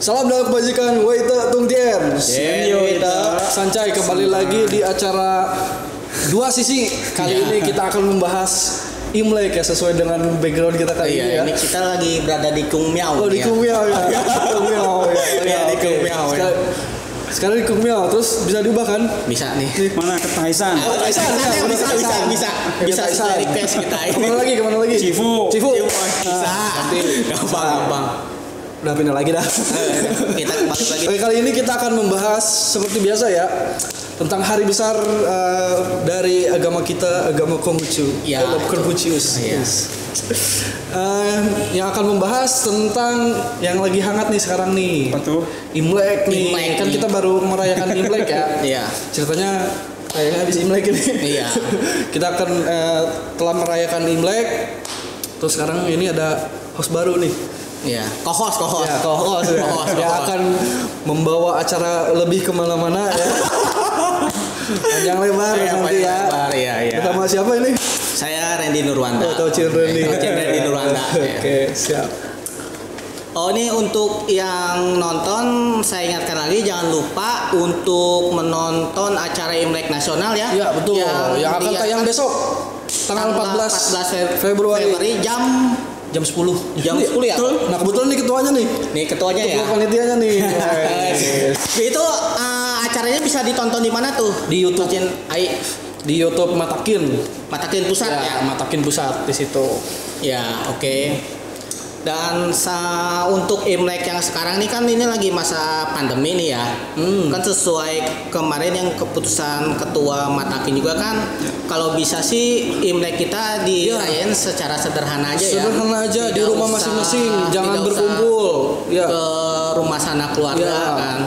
Salam dalam kebajikan, Waita Tung Tien. Waita Sancai kembali lagi di acara Dua Sisi. Kali ini kita akan membahas Imlek ya, sesuai dengan background kita kali ini ya. Ini kita lagi berada di Kung Miao. Oh, di Kung Miao ya. Kung Miao ya. Iya, di Kung Miao ya. Sekarang di Kung Miao, terus bisa diubah kan? Bisa nih. Mana ke Taisan? Bisa request kita. Kemana lagi? Cifu. Bisa. Nanti gampang. Udah pindah lagi dah. Kita balik lagi. Oke, kali ini kita akan membahas seperti biasa ya tentang hari besar dari agama kita, agama Konghucu, Ya. Confucius. Yes. Yang akan membahas tentang yang lagi hangat nih sekarang nih. Apa tuh? Imlek nih. Imlek Kan nih. kita baru merayakan Imlek ya. Iya. Ceritanya kayaknya habis Imlek ini. Iya. Kita akan telah merayakan Imlek. Terus sekarang ini ada host baru nih. Iya. Kohos. Ya, co-host ya. Yang akan membawa acara lebih kemana-mana ya. Panjang lebar nanti ya. Iya. Bersama siapa ini? Saya Randy Nurwanda. Tahu Randy. Randy Nurwanda. Oke, siap. Oh, ini untuk yang nonton, saya ingatkan lagi jangan lupa untuk menonton acara Imlek Nasional ya. Iya, betul. Yang akan tayang besok tanggal 14 Februari jam 10. Jam 10 ya? Nah, kebetulan nih ketuanya nih. Nih ketuanya ya. Ketua panitianya nih. Itu acaranya bisa ditonton di mana tuh? Di YouTube. Di YouTube Matakin Pusat ya. Matakin Pusat di situ. Ya, oke. Dan untuk Imlek yang sekarang ini kan ini lagi masa pandemi nih ya. Kan sesuai kemarin yang keputusan ketua Matakin juga kan, kalau bisa sih Imlek kita dirayain secara sederhana aja ya. Sederhana aja di rumah masing-masing, jangan tidak berkumpul. Ya. Ke rumah sana keluarga kan.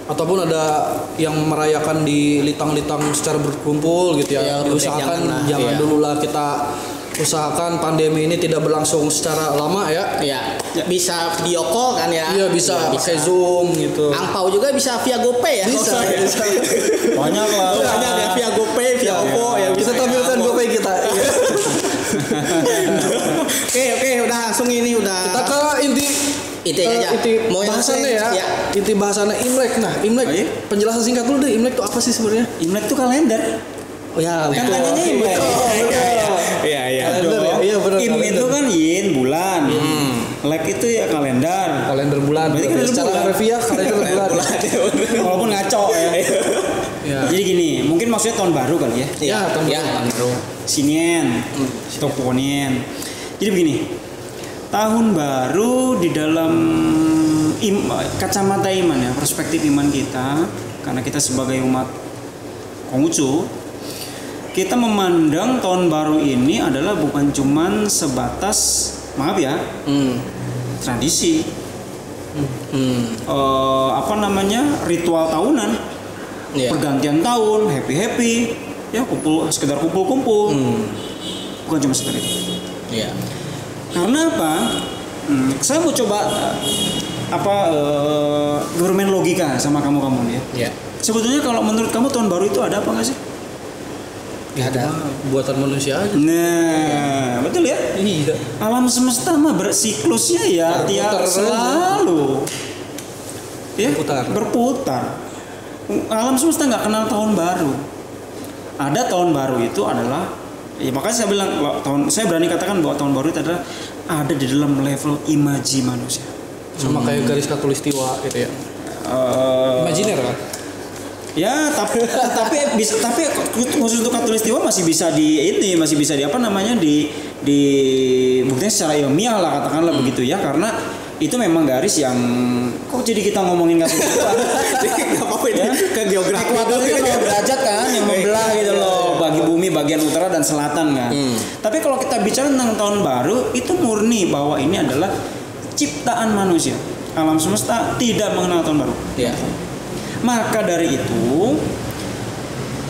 Ataupun ada yang merayakan di litang-litang secara berkumpul gitu ya. Iya, Diusahakan jangan dulu lah, kita usahakan pandemi ini tidak berlangsung secara lama ya. Iya. Bisa video call kan ya. Iya, bisa pakai Zoom gitu. Angpau juga bisa via GoPay ya. Bisa. Banyak lah. Banyak ya via GoPay, via OVO ya. Kita tampilkan GoPay kita. Oke, udah langsung ini udah. Kita ke inti aja. Inti Mau yang bahasannya ya. ya. Inti bahasannya Imlek. Nah, Imlek. Oh, iya? Penjelasan singkat dulu deh. Imlek itu apa sih sebenarnya? Imlek tuh kalender. Oh ya, Kan betul. namanya Imlek. Iya. Kalender ya? Iya benar. Im kalender. itu kan yin bulan. Lek itu ya kalender. Kalender bulan. Berarti kalender Secara bulan. harfiah kalender bulan. Walaupun ngaco ya. Ya. Jadi gini, mungkin maksudnya tahun baru kali ya. Ya, tahun baru. Sinien, Toponien. Jadi begini, tahun baru di dalam kacamata iman ya, perspektif iman kita, karena kita sebagai umat Konghucu, kita memandang tahun baru ini adalah bukan cuman sebatas, maaf ya, tradisi, ritual tahunan, Iya. pergantian tahun, happy, ya sekedar kumpul, bukan cuma sekedar itu. Iya. Karena apa? Saya mau coba bermain logika sama kamu nih ya. Iya. Sebetulnya kalau menurut kamu tahun baru itu ada apa nggak sih? Gak ada. Buatan manusia aja. Nah, betul ya. Iya. Alam semesta mah bersiklusnya ya tiap selalu. Ya, berputar. Alam semesta nggak kenal tahun baru. Ada tahun baru itu adalah, ya makanya saya bilang saya berani katakan bahwa tahun baru itu adalah ada di dalam level imaji manusia. Sama kayak garis khatulistiwa gitu ya. Imajiner kan? Ya, tapi khusus untuk khatulistiwa masih bisa di buktinya secara ilmiah lah katakanlah begitu ya, karena itu memang garis yang kok jadi kita ngomongin khatulistiwa. Enggak apa-apa ini ke geografi. Ekuator itu kan derajat kan yang membelah gitu loh, bagi bumi bagian utara dan selatan kan. Tapi kalau kita bicara tentang tahun baru, itu murni bahwa ini adalah ciptaan manusia. Alam semesta tidak mengenal tahun baru. Iya. Maka dari itu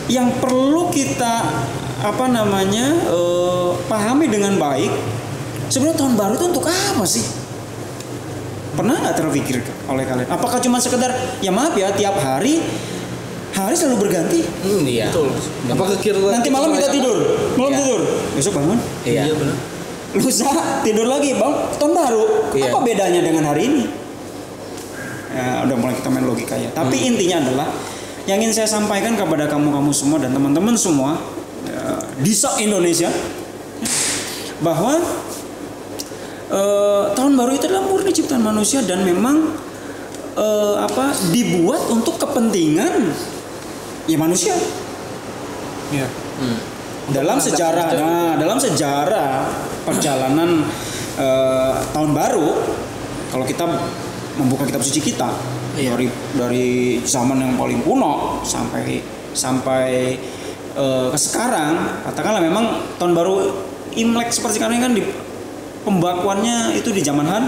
yang perlu kita pahami dengan baik, sebenarnya tahun baru itu untuk apa sih? Pernah nggak terpikir oleh kalian? Apakah cuma sekedar ya maaf ya tiap hari selalu berganti? Iya. Betul. Apa kekira Nanti malam kita tidur, Iya. tidur, besok bangun. Iya. benar. Lusa tidur lagi bang, tahun baru. Iya. Apa bedanya dengan hari ini? Ya, udah mulai kita main logika ya. Tapi intinya adalah yang ingin saya sampaikan kepada kamu semua dan teman-teman semua ya, di se-Indonesia bahwa tahun baru itu adalah murni ciptaan manusia dan memang dibuat untuk kepentingan ya manusia. Ya. Dalam sejarah perjalanan tahun baru, kalau kita membuka kitab suci kita dari zaman yang paling kuno sampai ke sekarang, katakanlah memang tahun baru Imlek seperti sekarang kan di pembakuannya itu di zaman Han.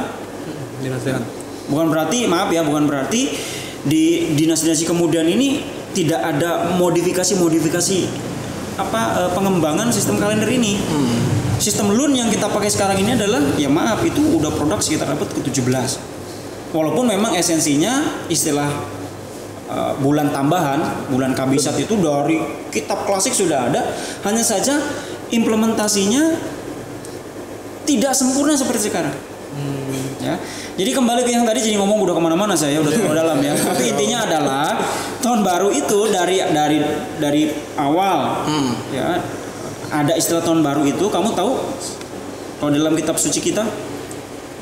Bukan berarti di dinasti-dinasti kemudian ini tidak ada modifikasi pengembangan sistem kalender ini. Sistem Lun yang kita pakai sekarang ini adalah ya maaf itu udah produk sekitar abad ke-17. Walaupun memang esensinya istilah bulan tambahan, bulan kabisat itu dari kitab klasik sudah ada, hanya saja implementasinya tidak sempurna seperti sekarang. Ya. Jadi kembali ke yang tadi, jadi ngomong udah kemana-mana saya udah terlalu dalam ya. Tapi intinya adalah tahun baru itu dari awal ya ada istilah tahun baru itu, kamu tahu kalau dalam kitab suci kita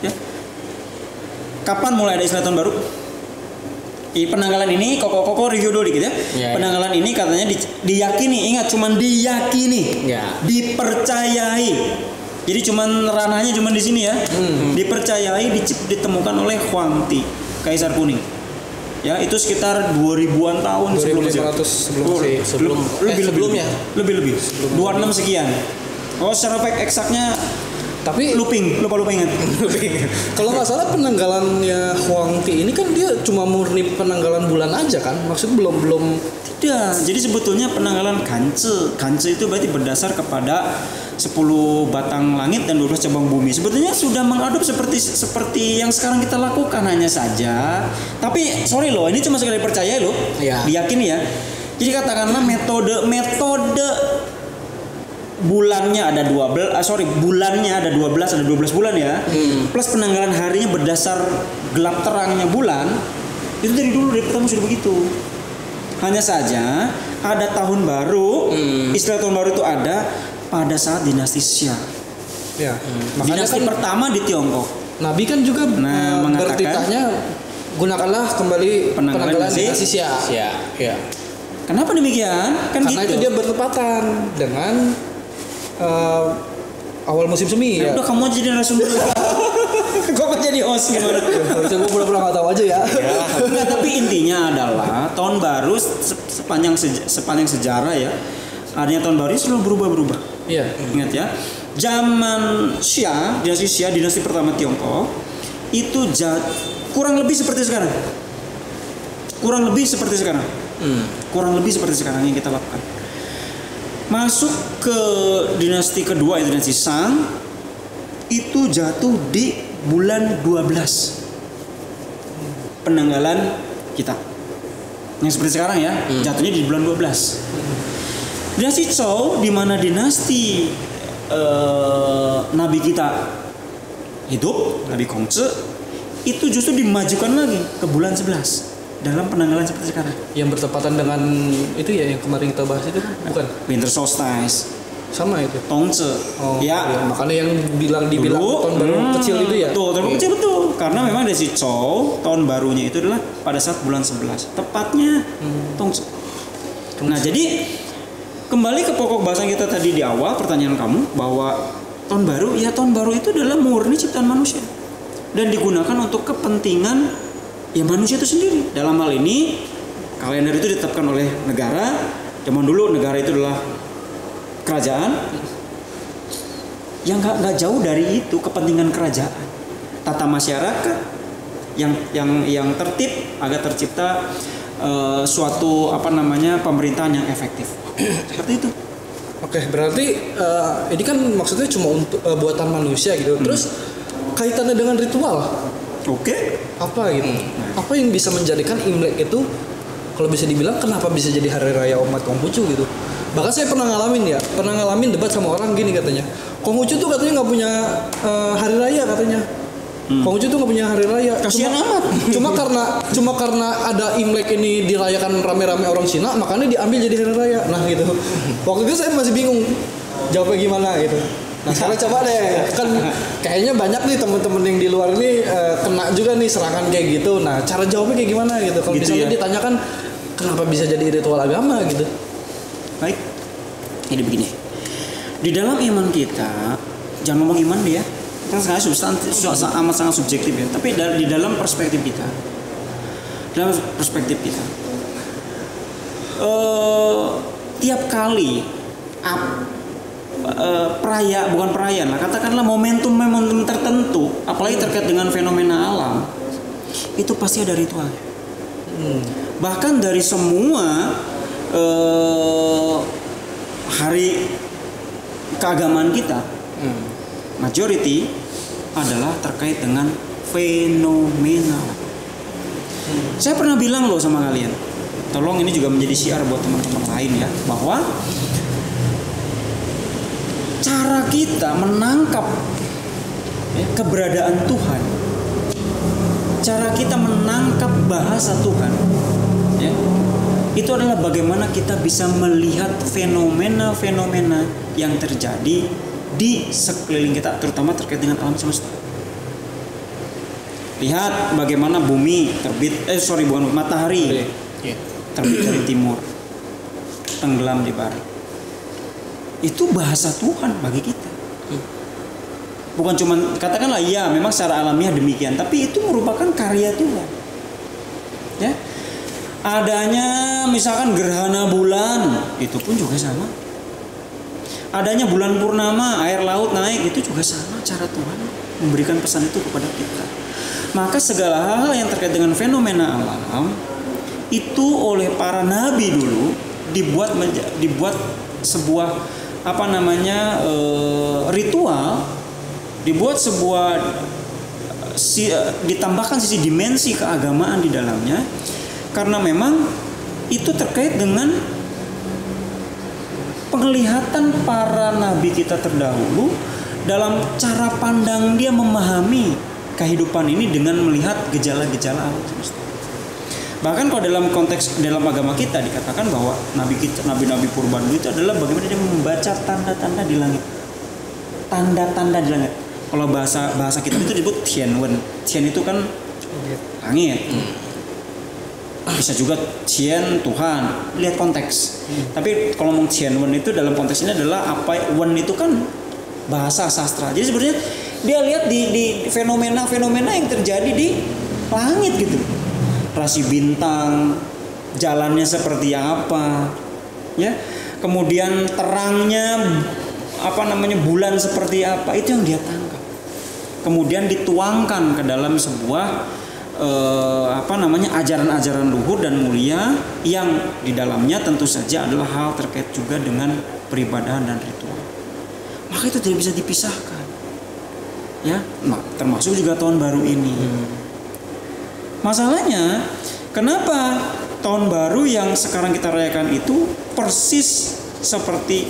ya kapan mulai ada istilah tahun baru? Penanggalan ini koko review dulu dikit ya. Penanggalan ini katanya diyakini, ingat cuman diyakini, dipercayai. Jadi cuman ranahnya cuman di sini ya. Dipercayai ditemukan oleh Huangti, Kaisar Kuning. Ya, itu sekitar 2000-an tahun sebelumnya. Lebih. 26 sekian. Oh, secara eksaknya tapi lupa ingat. Kalau nggak salah penanggalannya Huangti ini kan dia cuma murni penanggalan bulan aja kan, maksudnya belum tidak. Jadi sebetulnya penanggalan Kance itu berarti berdasar kepada 10 batang langit dan 12 cabang bumi. Sebetulnya sudah mengadopsi seperti yang sekarang kita lakukan, hanya saja. Tapi sorry loh, ini cuma sekali percaya loh, diyakini ya. Jadi katakanlah metode bulannya ada 12 bulan ya. Plus penanggalan harinya berdasar gelap terangnya bulan. Itu dari dulu, dari pertama sudah begitu. Hanya saja ada tahun baru, istilah tahun baru itu ada pada saat dinasti Xia. Ya. Dinasti kan pertama di Tiongkok. Nabi kan juga bertitahnya gunakanlah kembali penanggalan dinasti Xia. Ya. Kenapa demikian? Karena gitu. itu dia bertepatan dengan awal musim semi. Udah kamu aja jadi narasumber. Kok jadi host gimana? Gue pura-pura nggak tahu aja ya. Nah, tapi intinya adalah tahun baru sepanjang sejarah ya, adanya tahun baru selalu berubah-berubah. Iya. Ingat ya, zaman Xia, dinasti pertama Tiongkok itu kurang lebih seperti sekarang. Kurang lebih seperti sekarang yang kita lakukan. Masuk ke dinasti kedua, dinasti Shang, itu jatuh di bulan 12 penanggalan kita. Yang seperti sekarang ya, jatuhnya di bulan 12. Dinasti Zhou, di mana dinasti Nabi kita hidup, Nabi Kongzhi, itu justru dimajukan lagi ke bulan 11 dalam penanggalan seperti sekarang. Yang bertepatan dengan itu ya yang kemarin kita bahas itu bukan? Winter solstice. Sama itu. Tongzhi. Ya. Makanya yang dibilang tahun baru kecil itu ya. Tahun baru kecil betul. Karena memang dari Zhou tahun barunya itu adalah pada saat bulan 11. Tepatnya Tongzhi. Nah, jadi kembali ke pokok bahasan kita tadi di awal, pertanyaan kamu bahwa tahun baru itu adalah murni ciptaan manusia dan digunakan untuk kepentingan ya manusia itu sendiri. Dalam hal ini kalender itu ditetapkan oleh negara. Zaman dulu negara itu adalah kerajaan. Yang nggak jauh dari itu kepentingan kerajaan, tata masyarakat yang tertib agar tercipta suatu pemerintahan yang efektif. Seperti itu. Oke, berarti ini kan maksudnya cuma untuk buatan manusia gitu. Terus kaitannya dengan ritual. Oke. Apa gitu? Apa yang bisa menjadikan Imlek itu kalau bisa dibilang kenapa bisa jadi hari raya umat Konghucu gitu? Bahkan saya pernah ngalamin debat sama orang gini katanya. Konghucu tuh katanya nggak punya hari raya katanya. Konghucu tuh nggak punya hari raya. Kasihan amat. Cuma karena ada Imlek ini dirayakan rame-rame orang Cina, makanya diambil jadi hari raya. Nah gitu. Waktu itu saya masih bingung jawabnya gimana gitu. Nah sekarang coba deh, kan kayaknya banyak nih teman-teman yang di luar ini kena juga nih serangan kayak gitu. Nah cara jawabnya kayak gimana gitu? Kalau Gitu misalnya ya. ditanyakan kenapa bisa jadi ritual agama gitu? Baik. Jadi begini. Di dalam iman kita, jangan ngomong iman deh ya. Kan amat sangat subjektif ya. Tapi di dalam perspektif kita, tiap kali bukan perayaan lah, katakanlah momentum tertentu, apalagi terkait dengan fenomena alam, itu pasti ada ritualnya. Bahkan dari semua hari keagamaan kita, majority adalah terkait dengan fenomena. Saya pernah bilang loh sama kalian, tolong ini juga menjadi syiar buat teman-teman lain ya, bahwa cara kita menangkap keberadaan Tuhan, cara kita menangkap bahasa Tuhan, ya, itu adalah bagaimana kita bisa melihat fenomena-fenomena yang terjadi di sekeliling kita, terutama terkait dengan alam semesta. Lihat bagaimana bumi matahari terbit dari timur, tenggelam di barat. Itu bahasa Tuhan bagi kita. Bukan cuma katakanlah ya memang secara alamiah demikian, tapi itu merupakan karya Tuhan. Ya. Adanya misalkan gerhana bulan, itu pun juga sama. Adanya bulan purnama, air laut naik, itu juga sama cara Tuhan memberikan pesan itu kepada kita. Maka segala hal yang terkait dengan fenomena alam itu oleh para nabi dulu dibuat sebuah ritual, dibuat sebuah ditambahkan sisi dimensi keagamaan di dalamnya, karena memang itu terkait dengan penglihatan para nabi kita terdahulu dalam cara pandang dia memahami kehidupan ini dengan melihat gejala-gejala alam semesta. Bahkan kalau dalam agama kita dikatakan bahwa nabi-nabi purba dulu itu adalah bagaimana dia membaca tanda-tanda di langit. Tanda-tanda di langit. Kalau bahasa kita itu disebut Tianwen. Tian itu kan langit. Bisa juga Tian Tuhan, lihat konteks. Tapi kalau ngomong Tianwen itu dalam konteks ini adalah Wen itu kan bahasa sastra. Jadi sebenarnya dia lihat di fenomena-fenomena yang terjadi di langit gitu. Rasi bintang, jalannya seperti apa, ya. Kemudian terangnya bulan seperti apa, itu yang dia tangkap. Kemudian dituangkan ke dalam sebuah ajaran-ajaran luhur dan mulia yang di dalamnya tentu saja adalah hal terkait juga dengan peribadahan dan ritual. Maka itu tidak bisa dipisahkan. Ya, termasuk juga tahun baru ini. Masalahnya, kenapa tahun baru yang sekarang kita rayakan itu persis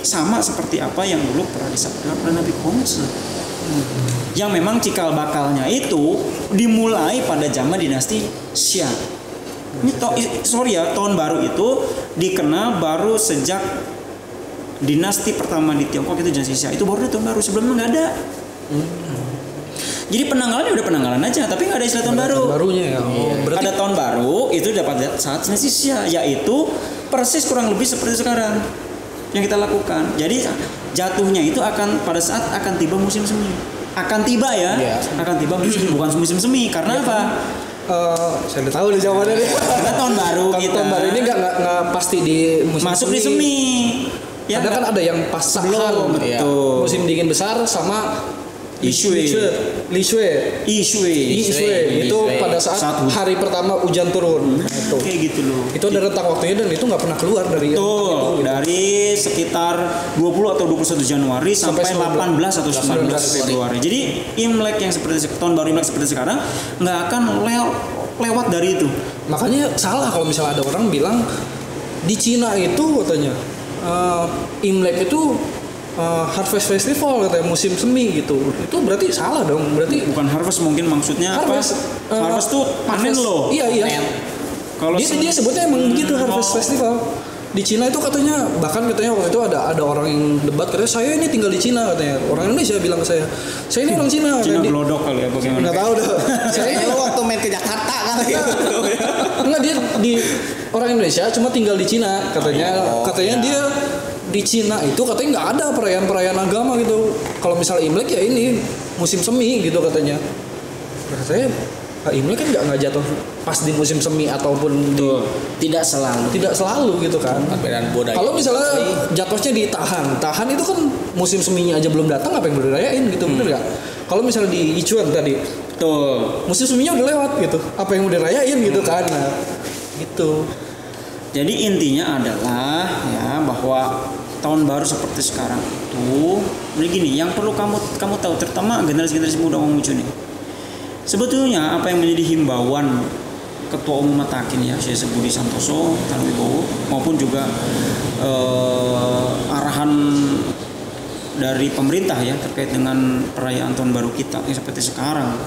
sama seperti apa yang dulu pernah disabdakan oleh Nabi Konghucu. Yang memang cikal bakalnya itu dimulai pada zaman dinasti Xia. Tahun baru itu dikenal baru sejak dinasti pertama di Tiongkok, itu dinasti Xia. Itu baru tahun baru, sebelumnya nggak ada. Jadi penanggalannya udah penanggalan aja, tapi nggak ada istilah tahun baru. Barunya ya. Ada tahun baru itu dapat saat dinasti Xia, yaitu persis kurang lebih seperti sekarang yang kita lakukan. Jadi jatuhnya itu akan pada saat akan tiba musim semi. Akan tiba ya. Akan tiba musim bukan musim semi. Karena apa? Saya udah tahu nih jawabannya nih. Karena tahun baru kita. Tahun baru ini nggak pasti di musim masuk di semi. Ya, kan ada yang pas sebelum musim dingin besar sama Li Shui itu pada saat hari pertama hujan turun. Itu kayak gitu loh. Itu ada rentang waktunya dan itu nggak pernah keluar dari itu gitu. Dari sekitar 20 atau 21 Januari sampai 18 atau 19 Februari. Jadi Imlek yang seperti tahun baru Imlek seperti sekarang nggak akan lewat dari itu. Makanya salah kalau misalnya ada orang bilang di Cina itu katanya Imlek itu Harvest Festival katanya, musim semi gitu. Itu berarti salah dong. Berarti bukan harvest, mungkin maksudnya harvest, apa? Harvest tuh panen loh. Iya. Kalau dia sebutnya emang begitu, Harvest Festival. Di Cina itu katanya, bahkan katanya waktu itu ada orang yang debat, katanya saya ini tinggal di Cina katanya. Orang Indonesia bilang ke saya ini orang Cina. Cina glodok kali ya bagaimana? Nggak tahu dah. Saya itu waktu main ke Jakarta kan gitu. Enggak, dia di orang Indonesia cuma tinggal di Cina katanya. Katanya dia di Cina itu katanya nggak ada perayaan agama gitu. Kalau misalnya Imlek ya ini musim semi gitu katanya. Katanya Imlek kan nggak jatuh pas di musim semi ataupun tidak selalu gitu kan. Perbedaan budaya. Kalau misalnya jatuhnya di tahan itu kan musim seminya aja belum datang, apa yang mau dirayain gitu, bener nggak? Kalau misalnya di Ichuan tadi, musim seminya udah lewat gitu, apa yang mau dirayain gitu kan? Nah, gitu. Jadi intinya adalah ya bahwa tahun baru seperti sekarang itu begini, yang perlu kamu tahu, terutama generasi muda Mamuju nih. Sebetulnya apa yang menjadi himbauan Ketua Umum Matakin ya, Syekh Budi Santoso Tanwibowo, maupun juga arahan dari pemerintah ya terkait dengan perayaan tahun baru kita yang seperti sekarang,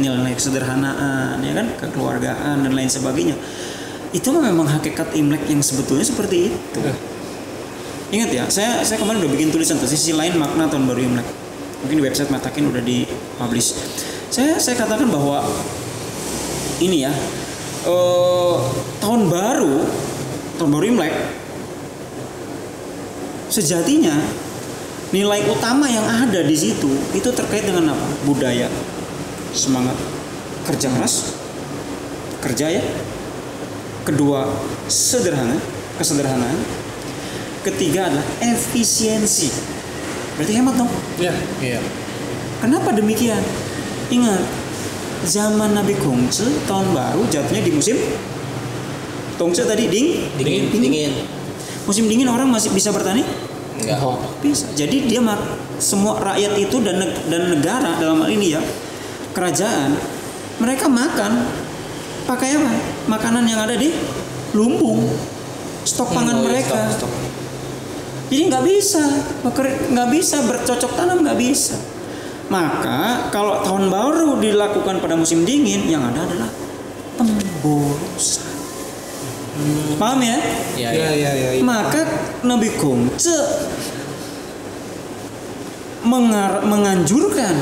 nilai kesederhanaan ya kan, kekeluargaan dan lain sebagainya. Itu memang hakikat Imlek yang sebetulnya seperti itu. Ingat ya, saya kemarin udah bikin tulisan tuh sisi lain makna tahun baru Imlek. Mungkin di website Matakin udah di-publish. Saya katakan bahwa ini ya, tahun baru Imlek sejatinya nilai utama yang ada di situ itu terkait dengan apa? Budaya, semangat kerja keras, kerja ya. Kedua, kesederhanaan. Ketiga adalah efisiensi. Berarti hemat dong? Iya. Kenapa demikian? Ingat, zaman Nabi Gongce tahun baru jatuhnya di musim Gongce tadi dingin. Musim dingin orang masih bisa bertani? Enggak. Bisa. Jadi dia semua rakyat itu dan negara dalam hal ini ya, kerajaan, mereka makan pakai apa? Makanan yang ada di lumbung, stok pangan mereka. Stok. Jadi nggak bisa bercocok tanam, nggak bisa. Maka kalau tahun baru dilakukan pada musim dingin, yang ada adalah pemborosan. Paham ya? Iya. Maka Nabi Gongce menganjurkan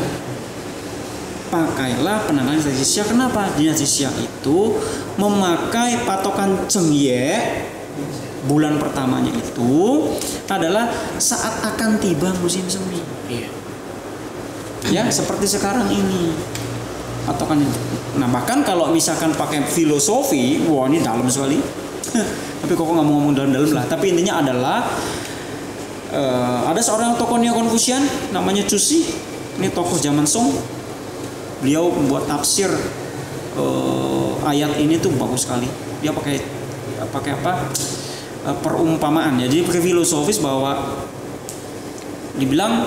pakailah penanggalan dinasti Xia. Kenapa? Dinasti Xia itu memakai patokan Chengye, bulan pertamanya itu adalah saat akan tiba musim semi. Iya. Ya, seperti sekarang ini patokannya. Nah, bahkan kalau misalkan pakai filosofi, wah ini dalam sekali. Tapi kok nggak mau ngomong dalam-dalam lah. Tapi intinya adalah ada seorang tokoh Neo-Konfusian namanya Cusi. Ini tokoh zaman Song. Beliau membuat tafsir ayat ini tuh bagus sekali. Dia pakai apa? Perumpamaan ya. Jadi pakai filosofis bahwa dibilang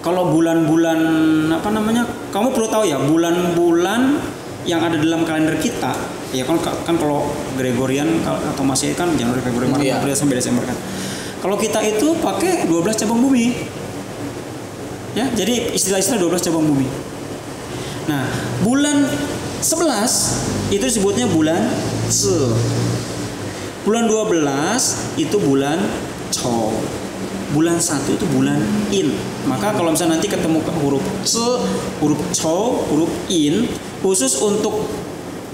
kalau bulan-bulan kamu perlu tahu ya, bulan-bulan yang ada dalam kalender kita ya kan kalau Gregorian atau Masehi kan Januari, Februari, Maret, April sampai Desember kan. Kalau kita itu pakai 12 cabang bumi. Ya, jadi istilah-istilah 12 cabang bumi. Nah, bulan 11 itu disebutnya bulan Ce. Bulan 12 itu bulan Chou. Bulan 1 itu bulan In. Maka kalau misalnya nanti ketemu huruf Ce, huruf Chou, huruf In, khusus untuk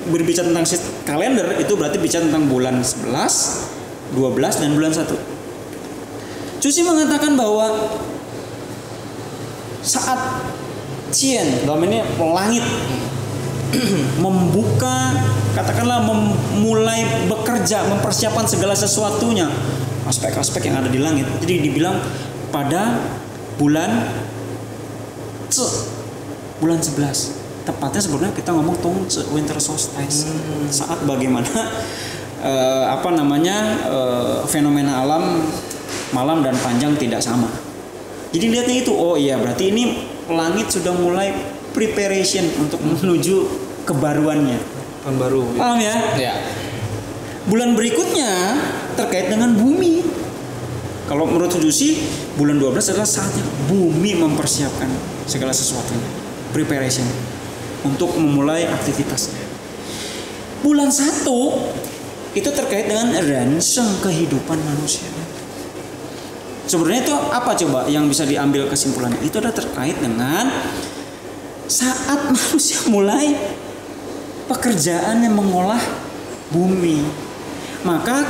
berbicara tentang kalender itu berarti bicara tentang bulan 11, 12 dan bulan 1. Cusi mengatakan bahwa saat Cien, dalam ini langit membuka, katakanlah memulai bekerja, mempersiapkan segala sesuatunya, aspek-aspek yang ada di langit. Jadi dibilang pada bulan Ce, bulan 11. Tepatnya sebenarnya kita ngomong Tongce, winter solstice. Saat bagaimana fenomena alam malam dan panjang tidak sama. Jadi lihatnya itu, oh iya berarti ini langit sudah mulai preparation untuk menuju kebaruannya. Tahun baru. Paham ya? Ya. Bulan berikutnya terkait dengan bumi. Kalau menurut Confucius, bulan 12 adalah saatnya bumi mempersiapkan segala sesuatunya, preparation untuk memulai aktivitasnya. Bulan 1 itu terkait dengan ranseng kehidupan manusia. Sebenarnya itu apa coba yang bisa diambil kesimpulannya? Itu adalah terkait dengan saat manusia mulai pekerjaan yang mengolah bumi. Maka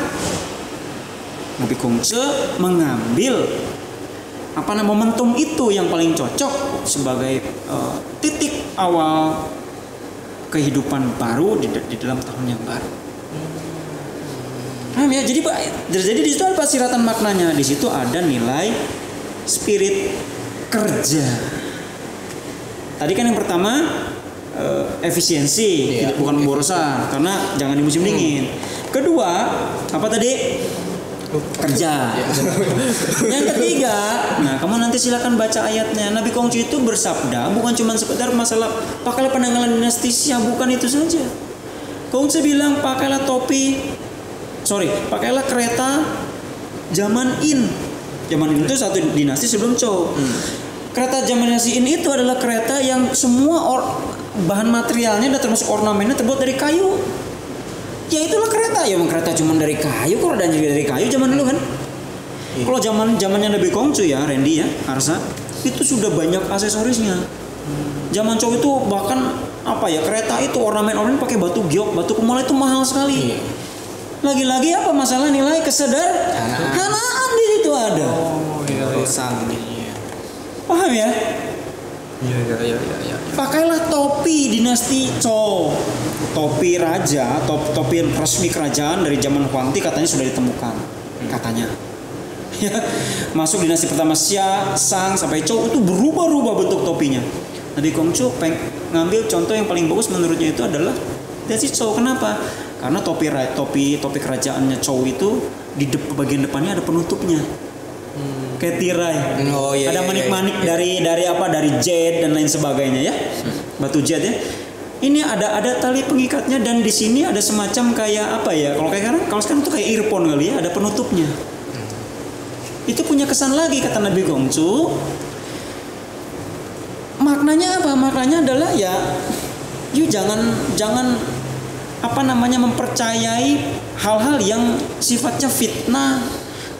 Nabi Kongce mengambil momentum itu yang paling cocok sebagai titik awal kehidupan baru di dalam tahun yang baru. Paham ya? Jadi di situ ada siratan maknanya. Di situ ada nilai spirit kerja. Tadi kan yang pertama efisiensi, bukan pemborosan, karena jangan di musim dingin. Kedua, apa tadi? Kerja. Yang ketiga, nah kamu nanti silakan baca ayatnya. Nabi Kongcu itu bersabda bukan cuma sekedar masalah pakailah penanggalan dinasti Xia, bukan itu saja. Kongcu bilang pakailah kereta zaman In. Zaman In itu satu dinasti sebelum Zhou. Kereta zaman dinasti In itu adalah kereta yang semua bahan materialnya dan termasuk ornamennya terbuat dari kayu. Ya itulah kereta. Ya memang kereta cuma dari kayu, kok rodanya juga dari kayu zaman dulu kan. Kalau zamannya Nabi Kongcu ya, Randy ya, Arsa, itu sudah banyak aksesorisnya. Zaman Zhou itu bahkan kereta itu ornamen pakai batu giok, batu kemal itu mahal sekali. Lagi-lagi apa masalah nilai kesederhanaan di situ ada. Paham ya? Iya. Pakailah topi dinasti Zhou. Topi raja, topi resmi kerajaan dari zaman Huangdi katanya sudah ditemukan. Katanya. Ya, masuk dinasti pertama Xia, Shang sampai Zhou itu berubah-ubah bentuk topinya. Nabi Kongcu ngambil contoh yang paling bagus menurutnya itu adalah dinasti Zhou. Kenapa? Karena topi kerajaannya Zhou itu di bagian depannya ada penutupnya. Kayak tirai. Ada manik-manik dari jade dan lain sebagainya ya. Batu jade ya. Ini ada tali pengikatnya dan di sini ada semacam kayak kalau sekarang tuh kayak earphone kali ya, ada penutupnya. Itu punya kesan lagi kata Nabi Kongcu. Maknanya apa? Maknanya adalah jangan mempercayai hal-hal yang sifatnya fitnah.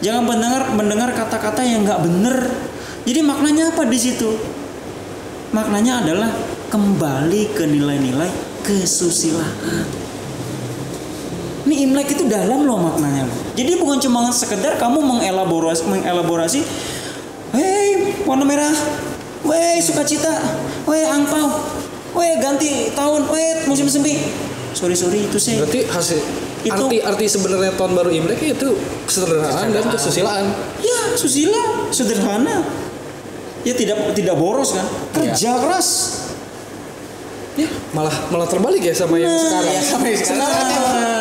Jangan mendengar kata-kata yang nggak benar. Jadi maknanya apa di situ? Maknanya adalah kembali ke nilai-nilai kesusilaan. Ini Imlek itu dalam loh maknanya. Jadi bukan cuma sekedar kamu mengelaborasi, hei warna merah, weh sukacita, weh angpau, weh ganti tahun, weh musim semi. Sorry itu sih. Berarti arti sebenarnya tahun baru Imlek itu kesederhanaan dan kesusilaan. Ya, susila, sederhana. Ya tidak boros kan? Kerja keras. Ya, malah terbalik ya sama yang sekarang. Ya, sama yang sekarang.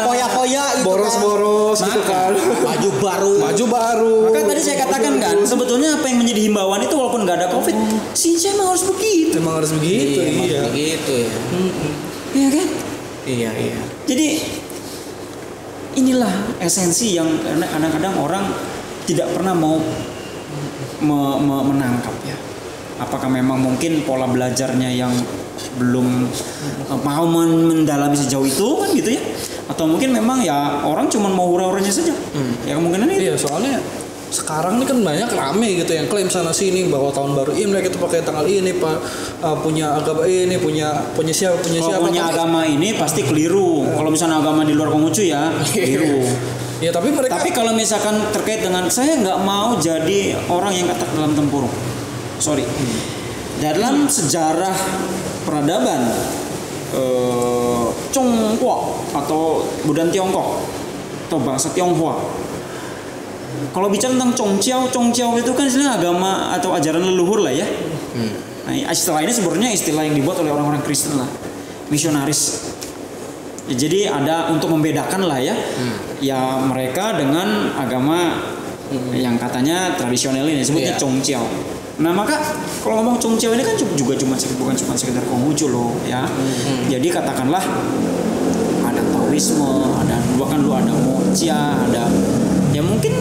Poya-poya gitu boros-boros gitu kan. Baju baru. Maka tadi saya katakan kan, sebetulnya apa yang menjadi himbauan itu walaupun nggak ada Covid, sih emang harus begitu. Emang harus begitu. Iya. Begitu ya. Iya kan? Iya. Jadi inilah esensi yang kadang-kadang orang tidak pernah mau menangkap ya. Apakah memang mungkin pola belajarnya yang belum mau mendalami sejauh itu kan gitu ya? Atau mungkin memang ya orang cuma mau hura-huranya saja? Ya kemungkinan itu. Iya, soalnya sekarang ini kan banyak rame gitu yang klaim sana sini bahwa tahun baru Imlek itu pakai tanggal ini, punya agama ini, punya siapa. Kalau punya agama ini pasti keliru. Kalau misalnya agama di luar Konghucu ya keliru. Ya tapi kalau misalkan terkait dengan saya nggak mau jadi orang yang katak dalam tempurung. Sorry. Dalam sejarah peradaban Chonghua atau budaya Tiongkok atau bangsa Tionghoa. Kalau bicara tentang Chongqiao itu kan istilahnya agama atau ajaran leluhur lah ya. Nah, istilah ini sebenarnya istilah yang dibuat oleh orang-orang Kristen lah, misionaris. Ya, jadi ada untuk membedakan lah ya, ya mereka dengan agama yang katanya tradisional ini sebutnya Chongqiao. Nah maka kalau ngomong Chongqiao ini kan juga bukan cuma sekedar Konghucu loh ya. Jadi katakanlah ada Taoisme, ada bahkan lu ada Mocha, ada ya mungkin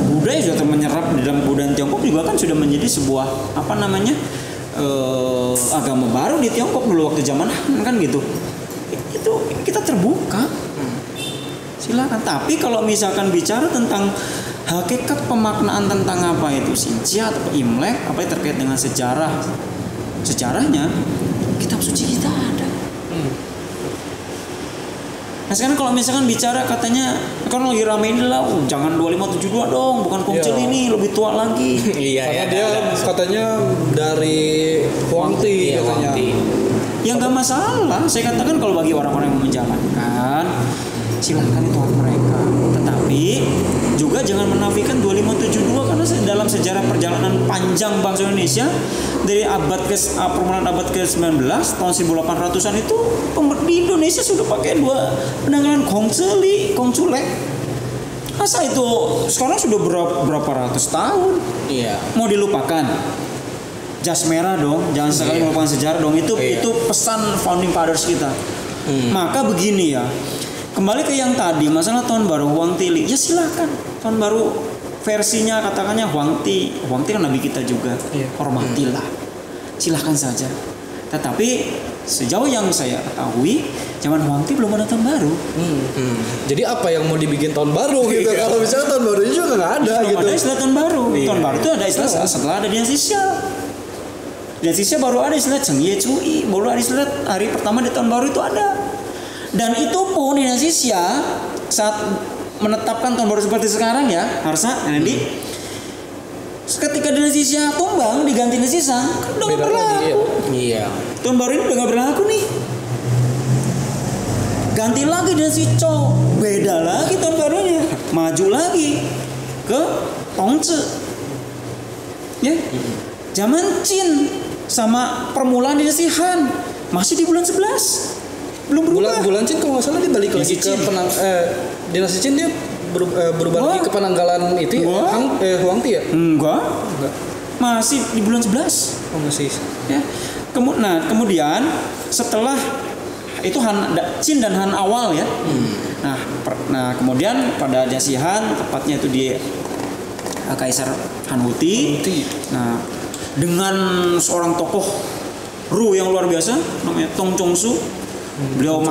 Buddha sebenarnya sudah menyerap di dalam kebudayaan Tiongkok juga kan sudah menjadi sebuah agama baru di Tiongkok dulu waktu zaman Han kan gitu. Itu kita terbuka. Silakan. Tapi kalau misalkan bicara tentang hakikat pemaknaan tentang apa itu Xinjia atau Imlek, apa yang terkait dengan sejarahnya, kitab suci kita ada. Nah sekarang kalau misalkan bicara katanya kan lagi rame ini lah, jangan 2572 dong, bukan Kongzili ini lebih tua lagi. Karena dia katanya dari Huangti katanya. Ya nggak masalah, saya katakan kalau bagi orang-orang yang menjalankan silahkan itu hak mereka. Tetapi juga jangan menafikan 2572 karena dalam sejarah perjalanan panjang bangsa Indonesia dari permulaan abad ke-19 tahun 1800-an itu di Indonesia sudah pakai 2 penanggalan Kongzili, Kongculek. Masa itu sekarang sudah berapa ratus tahun? Iya. Mau dilupakan? Jas merah dong, jangan sekali melupakan sejarah dong. Itu pesan founding fathers kita. Maka begini ya. Kembali ke yang tadi masalah tahun baru Huangti, ya silakan tahun baru versinya katakannya Huangti kan nabi kita juga, hormatilah, silakan saja. Tetapi sejauh yang saya ketahui zaman Huangti belum ada tahun baru. Jadi apa yang mau dibikin tahun baru gitu? Kalau misalnya tahun baru juga nggak ada belum gitu. Ada istilah tahun baru. Tahun baru itu ada istilah setelah ada dinasti Xia. Dinasti Xia baru ada istilah Cheng Ye Cui, baru ada istilah hari pertama di tahun baru itu ada. Dan itu pun dinasti Xia saat menetapkan tahun baru seperti sekarang ya, harusnya nanti ketika dinasti Xia tumbang diganti dinasti Shang kan udah nggak berlaku. Iya. Tahun baru ini udah nggak berlaku nih. Ganti lagi dinasti Zhou, beda lagi tahun barunya, maju lagi ke Tongzhi. Ya, zaman Qin sama permulaan dinasti Han masih di bulan 11. Belum berubah. Bulan Qin kalau nggak salah dia balik lagi ke dinasti Qin dia berubah lagi ke penanggalan itu Huangti ya? Enggak. Masih di bulan 11. Oh masih. Ya. Kemudian setelah itu Qin dan Han awal ya. Nah, kemudian pada dinasti Han tepatnya itu di Kaisar Han Wuti. Nah, dengan seorang tokoh Ru yang luar biasa namanya Tong Chongsu. Beliau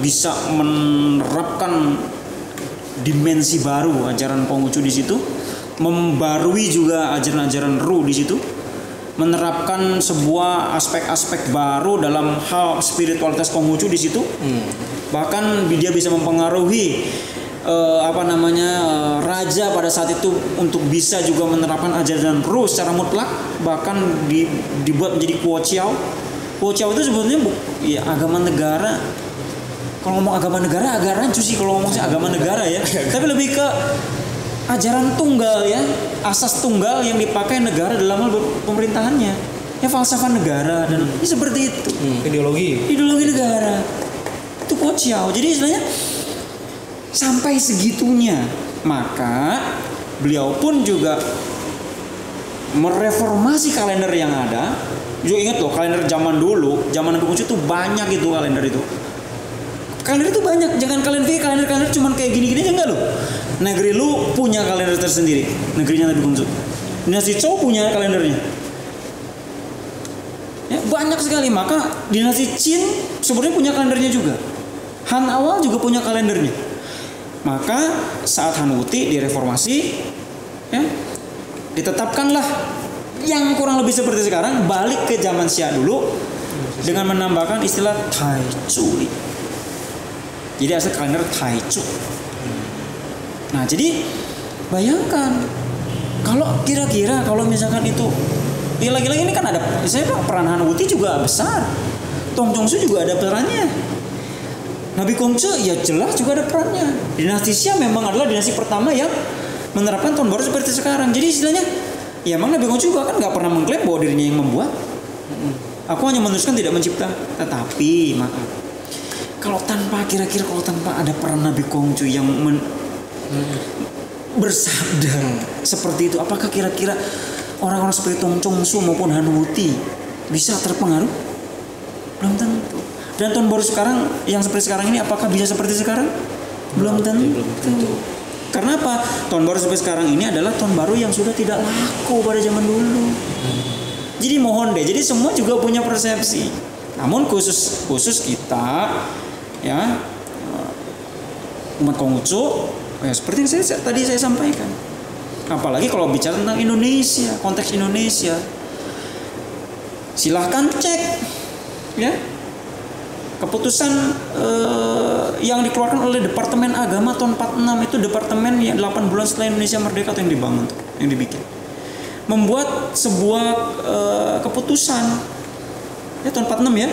bisa menerapkan dimensi baru ajaran Konghucu di situ, membarui juga ajaran-ajaran Ru di situ, menerapkan sebuah aspek-aspek baru dalam hal spiritualitas Konghucu di situ. Bahkan dia bisa mempengaruhi raja pada saat itu untuk bisa juga menerapkan ajaran Ru secara mutlak, bahkan dibuat menjadi Kuo Chiao. Kuo Chiao itu sebetulnya agama negara. Kalau ngomong agama negara agak rancu sih kalau ngomong agama negara ya. Tapi lebih ke ajaran tunggal ya, asas tunggal yang dipakai negara dalam hal pemerintahannya. Ya falsafah negara dan seperti itu. Ideologi negara. Itu Kuo Chiao. Jadi istilahnya sampai segitunya. Maka beliau pun juga mereformasi kalender yang ada. Juga ingat loh kalender zaman dulu, zaman Nabi Konghucu itu banyak itu kalender itu. Kalender itu banyak, jangan kalender cuman kayak gini-gini aja enggak loh. Negeri lu punya kalender tersendiri, negerinya Nabi Konghucu. Dinasti Zhou punya kalendernya. Ya, banyak sekali, maka dinasti Qin sebenarnya punya kalendernya juga. Han awal juga punya kalendernya. Maka saat Han Wuti direformasi, ya, ditetapkanlah yang kurang lebih seperti sekarang, balik ke zaman Xia dulu dengan menambahkan istilah Taichu. Jadi asal kalender Taichu. Nah, jadi bayangkan kalau kira-kira kalau misalkan itu ya lagi-lagi ini kan ada saya bilang peran Han Wuti juga besar. Tong Chongsu juga ada perannya. Nabi Kongzhi ya jelas juga ada perannya. Dinasti Xia memang adalah dinasti pertama yang menerapkan tahun baru seperti sekarang. Jadi istilahnya ya emang Nabi Kongzhi juga kan nggak pernah mengklaim bahwa dirinya yang membuat. Aku hanya meneruskan tidak mencipta. Tetapi maaf, kalau tanpa ada peran Nabi Kongzhi yang bersabda seperti itu, apakah kira-kira orang-orang seperti Tong Chongsu maupun Han Wuti bisa terpengaruh? Belum tentu. Dan tahun baru sekarang yang seperti sekarang ini apakah bisa seperti sekarang? Belum tentu. Karena apa? Tahun baru sampai sekarang ini adalah tahun baru yang sudah tidak laku pada zaman dulu. Jadi mohon deh, jadi semua juga punya persepsi. Namun khusus kita ya umat Konghucu ya seperti yang tadi saya sampaikan. Apalagi kalau bicara tentang Indonesia, konteks Indonesia. Silahkan cek ya keputusan yang dikeluarkan oleh Departemen Agama tahun 46 itu departemen yang 8 bulan setelah Indonesia merdeka itu yang dibangun tuh, yang dibikin. Membuat sebuah keputusan ya tahun 46 ya.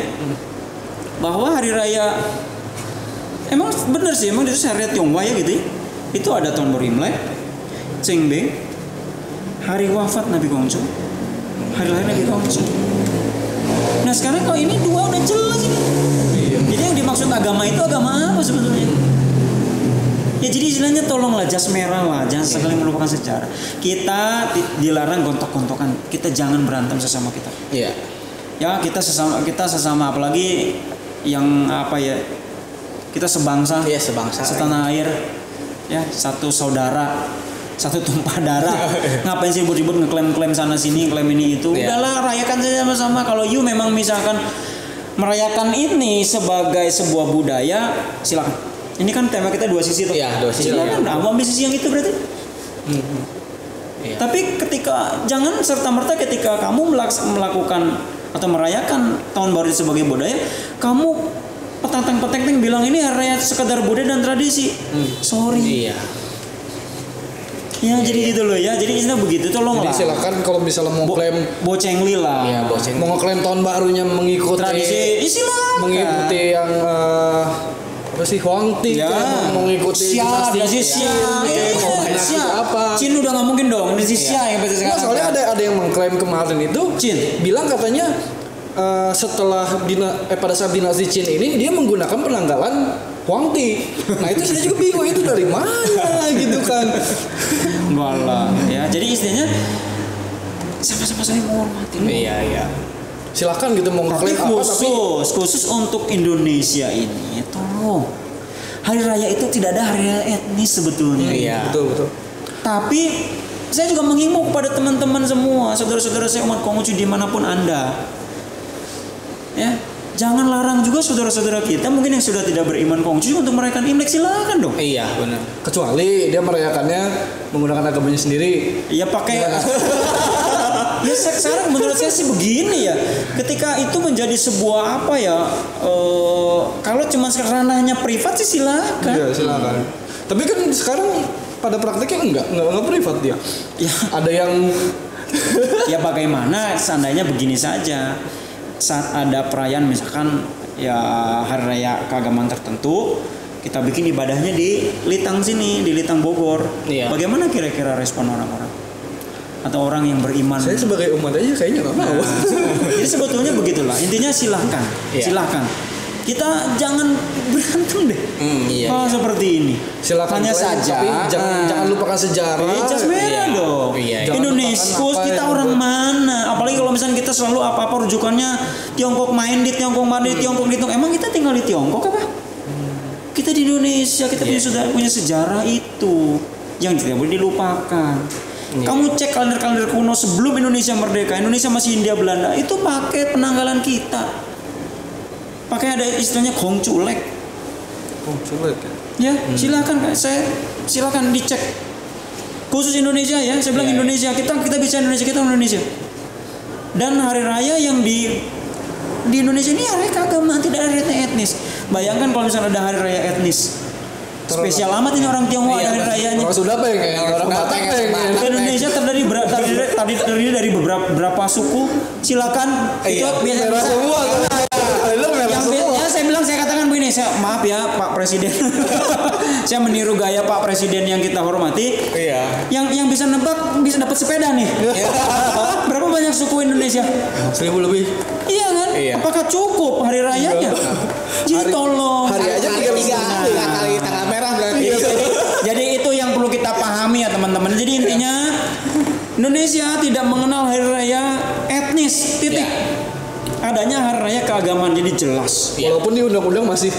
Bahwa hari raya emang benar sih, emang itu syariat Tionghoa ya gitu ya. Itu ada tahun baru Imlek, Cengbeng, hari wafat Nabi Konghucu, hari lahir Nabi Konghucu. Nah sekarang kalau ini dua udah jelas ini. Jadi yang dimaksud agama itu agama apa sebetulnya? Ya jadi istilahnya tolonglah jas merah lah, jangan sekali melupakan sejarah. Kita dilarang gontok-gontokan, kita jangan berantem sesama kita. Iya. Ya kita sesama apalagi yang apa ya? Kita sebangsa, Iya, sebangsa. setanah air, ya satu saudara, satu tumpah darah. Ngapain sih ribut-ribut ngeklaim sana sini, klaim ini itu? Iya. Udahlah rayakan saja sama-sama. Kalau you memang misalkan merayakan ini sebagai sebuah budaya, silakan. Ini kan tema kita dua sisi tuh. Iya, dua sisi. Silakan, ambil sisi yang itu berarti. Iya. Tapi jangan serta-merta ketika kamu melakukan atau merayakan tahun baru sebagai budaya, kamu petang-petang bilang ini hari raya sekedar budaya dan tradisi. Sorry. Iya. Ya jadi gitu loh ya. Jadi istilah begitu tolonglah. Jadi silakan kalau misalnya mau klaim bocengli lah. Iya, boceng. mau ngeklaim tahun barunya mengikuti Tradisi, silakan. mengikuti yang apa sih Huangti Ya. kan, mau mengikuti dinasti Xia. mau dinasti apa. Chin udah nggak mungkin dong. Dinasti Xia yang pasti Nggak, sekarang. soalnya ada yang mengklaim kemarin itu Chin. bilang katanya setelah pada saat dinasti Qin ini dia menggunakan penanggalan Huangti. Nah itu saya juga bingung itu dari mana gitu kan. Enggak lah. Ya jadi istilahnya sama-sama saling menghormati. Iya. Silakan gitu mau Tapi ngeklaim apa tapi khusus untuk Indonesia ini tolong. Hari raya itu tidak ada hari raya etnis sebetulnya. Iya. betul. Tapi saya juga menghimbau kepada teman-teman semua, saudara-saudara saya umat Konghucu dimanapun Anda, ya jangan larang juga saudara-saudara kita mungkin yang sudah tidak beriman Konghucu untuk merayakan Imlek, silakan dong. Iya, benar. Kecuali dia merayakannya menggunakan agamanya sendiri. Ya pakai. Ya sekarang menurut saya sih begini ya, ketika itu menjadi sebuah apa ya, kalau cuma ranahnya privat sih silakan. Iya silakan. Tapi kan sekarang pada prakteknya enggak privat dia. Ya. Ada yang Ya bagaimana seandainya begini saja, saat ada perayaan misalkan ya hari raya keagamaan tertentu, kita bikin ibadahnya di Litang sini, di Litang Bogor. Iya. Bagaimana kira-kira respon orang-orang atau orang yang beriman? saya sebagai umat aja kayaknya nggak mau. Jadi sebetulnya begitulah, intinya silahkan. Iya. Silahkan, kita jangan berantem deh. Iya. Seperti ini Silakan hanya klaim, saja tapi jangan lupakan sejarah. jas merah Iya. dong. Iya. Jangan Indonesia lupakan apa kita yang orang buat- mana? Apalagi kalau misalnya kita selalu apa-apa rujukannya Tiongkok main di Tiongkok main di Tiongkok di Tiongkok. Emang kita tinggal di Tiongkok apa? Kita di Indonesia, kita punya sejarah itu yang tidak boleh dilupakan. Kamu cek kalender-kalender kuno sebelum Indonesia merdeka, Indonesia masih Hindia Belanda, itu pakai penanggalan kita. Pakai ada istilahnya Gongculek. Sulit kan. Ya, silakan silakan dicek. Khusus Indonesia ya, saya bilang Indonesia, kita bisa Indonesia, kita Indonesia. Dan hari raya yang di Indonesia ini hari keagamaan, tidak ada hari etnis. Bayangkan kalau misalnya ada hari raya etnis. Spesial amat ini orang Tionghoa ada hari rayanya. Orang Sunda pengen, orang Batak pengen. Indonesia terdiri dari beberapa suku. Silakan. Itu biasa Merah semua. Kalender merah yang semua. ya saya katakan begini, maaf ya Pak Presiden. Saya meniru gaya Pak Presiden yang kita hormati. Iya. Yang bisa nebak bisa dapat sepeda nih. Berapa banyak suku Indonesia? 1000 lebih. Iya kan? Iya. Apakah cukup hari rayanya? Jadi tolong. Hari aja tiga kali tanggal merah berarti. Jadi itu yang perlu kita pahami ya teman-teman. Jadi intinya Indonesia tidak mengenal hari raya etnis, titik. Adanya hari raya keagamaan, jadi jelas. Walaupun di undang-undang masih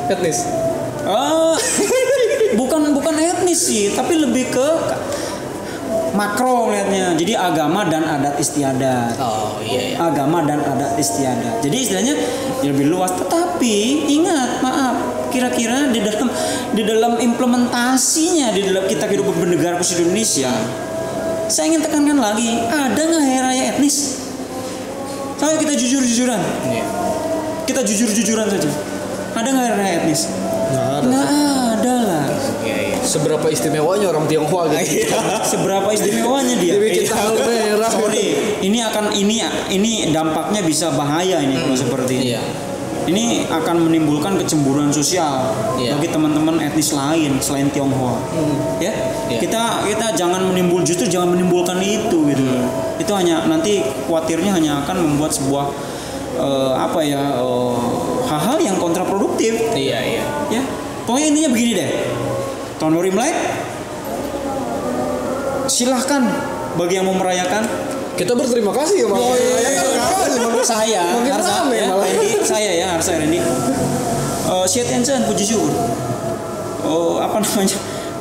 etnis. Oh, bukan etnis sih, tapi lebih ke makro melihatnya. Jadi agama dan adat istiadat. Oh iya. Agama dan adat istiadat. Jadi istilahnya lebih luas. Tetapi ingat, maaf, kira-kira di dalam implementasinya di dalam kita kehidupan bernegara khusus Indonesia, saya ingin tekankan lagi, ada nggak hari raya etnis? Ayo kita jujur-jujuran. Kita jujur-jujuran saja. Ada nggak hari raya etnis? Nggak ada lah. Seberapa istimewanya orang Tionghoa gitu. Seberapa istimewanya dia. Dibikin tanggal merah. Sorry, ini dampaknya bisa bahaya ini kalau seperti ini. Iya. Ini akan menimbulkan kecemburuan sosial bagi teman-teman etnis lain selain Tionghoa. Ya. Kita jangan jangan menimbulkan itu gitu. Itu hanya nanti khawatirnya hanya akan membuat sebuah hal-hal yang kontraproduktif. Iya. Ya. Pokoknya intinya begini deh. Tahun baru Imlek, silahkan bagi yang mau merayakan. Kita berterima kasih ya Bang. Saya harus Randy. Syed Ensan, puji syukur.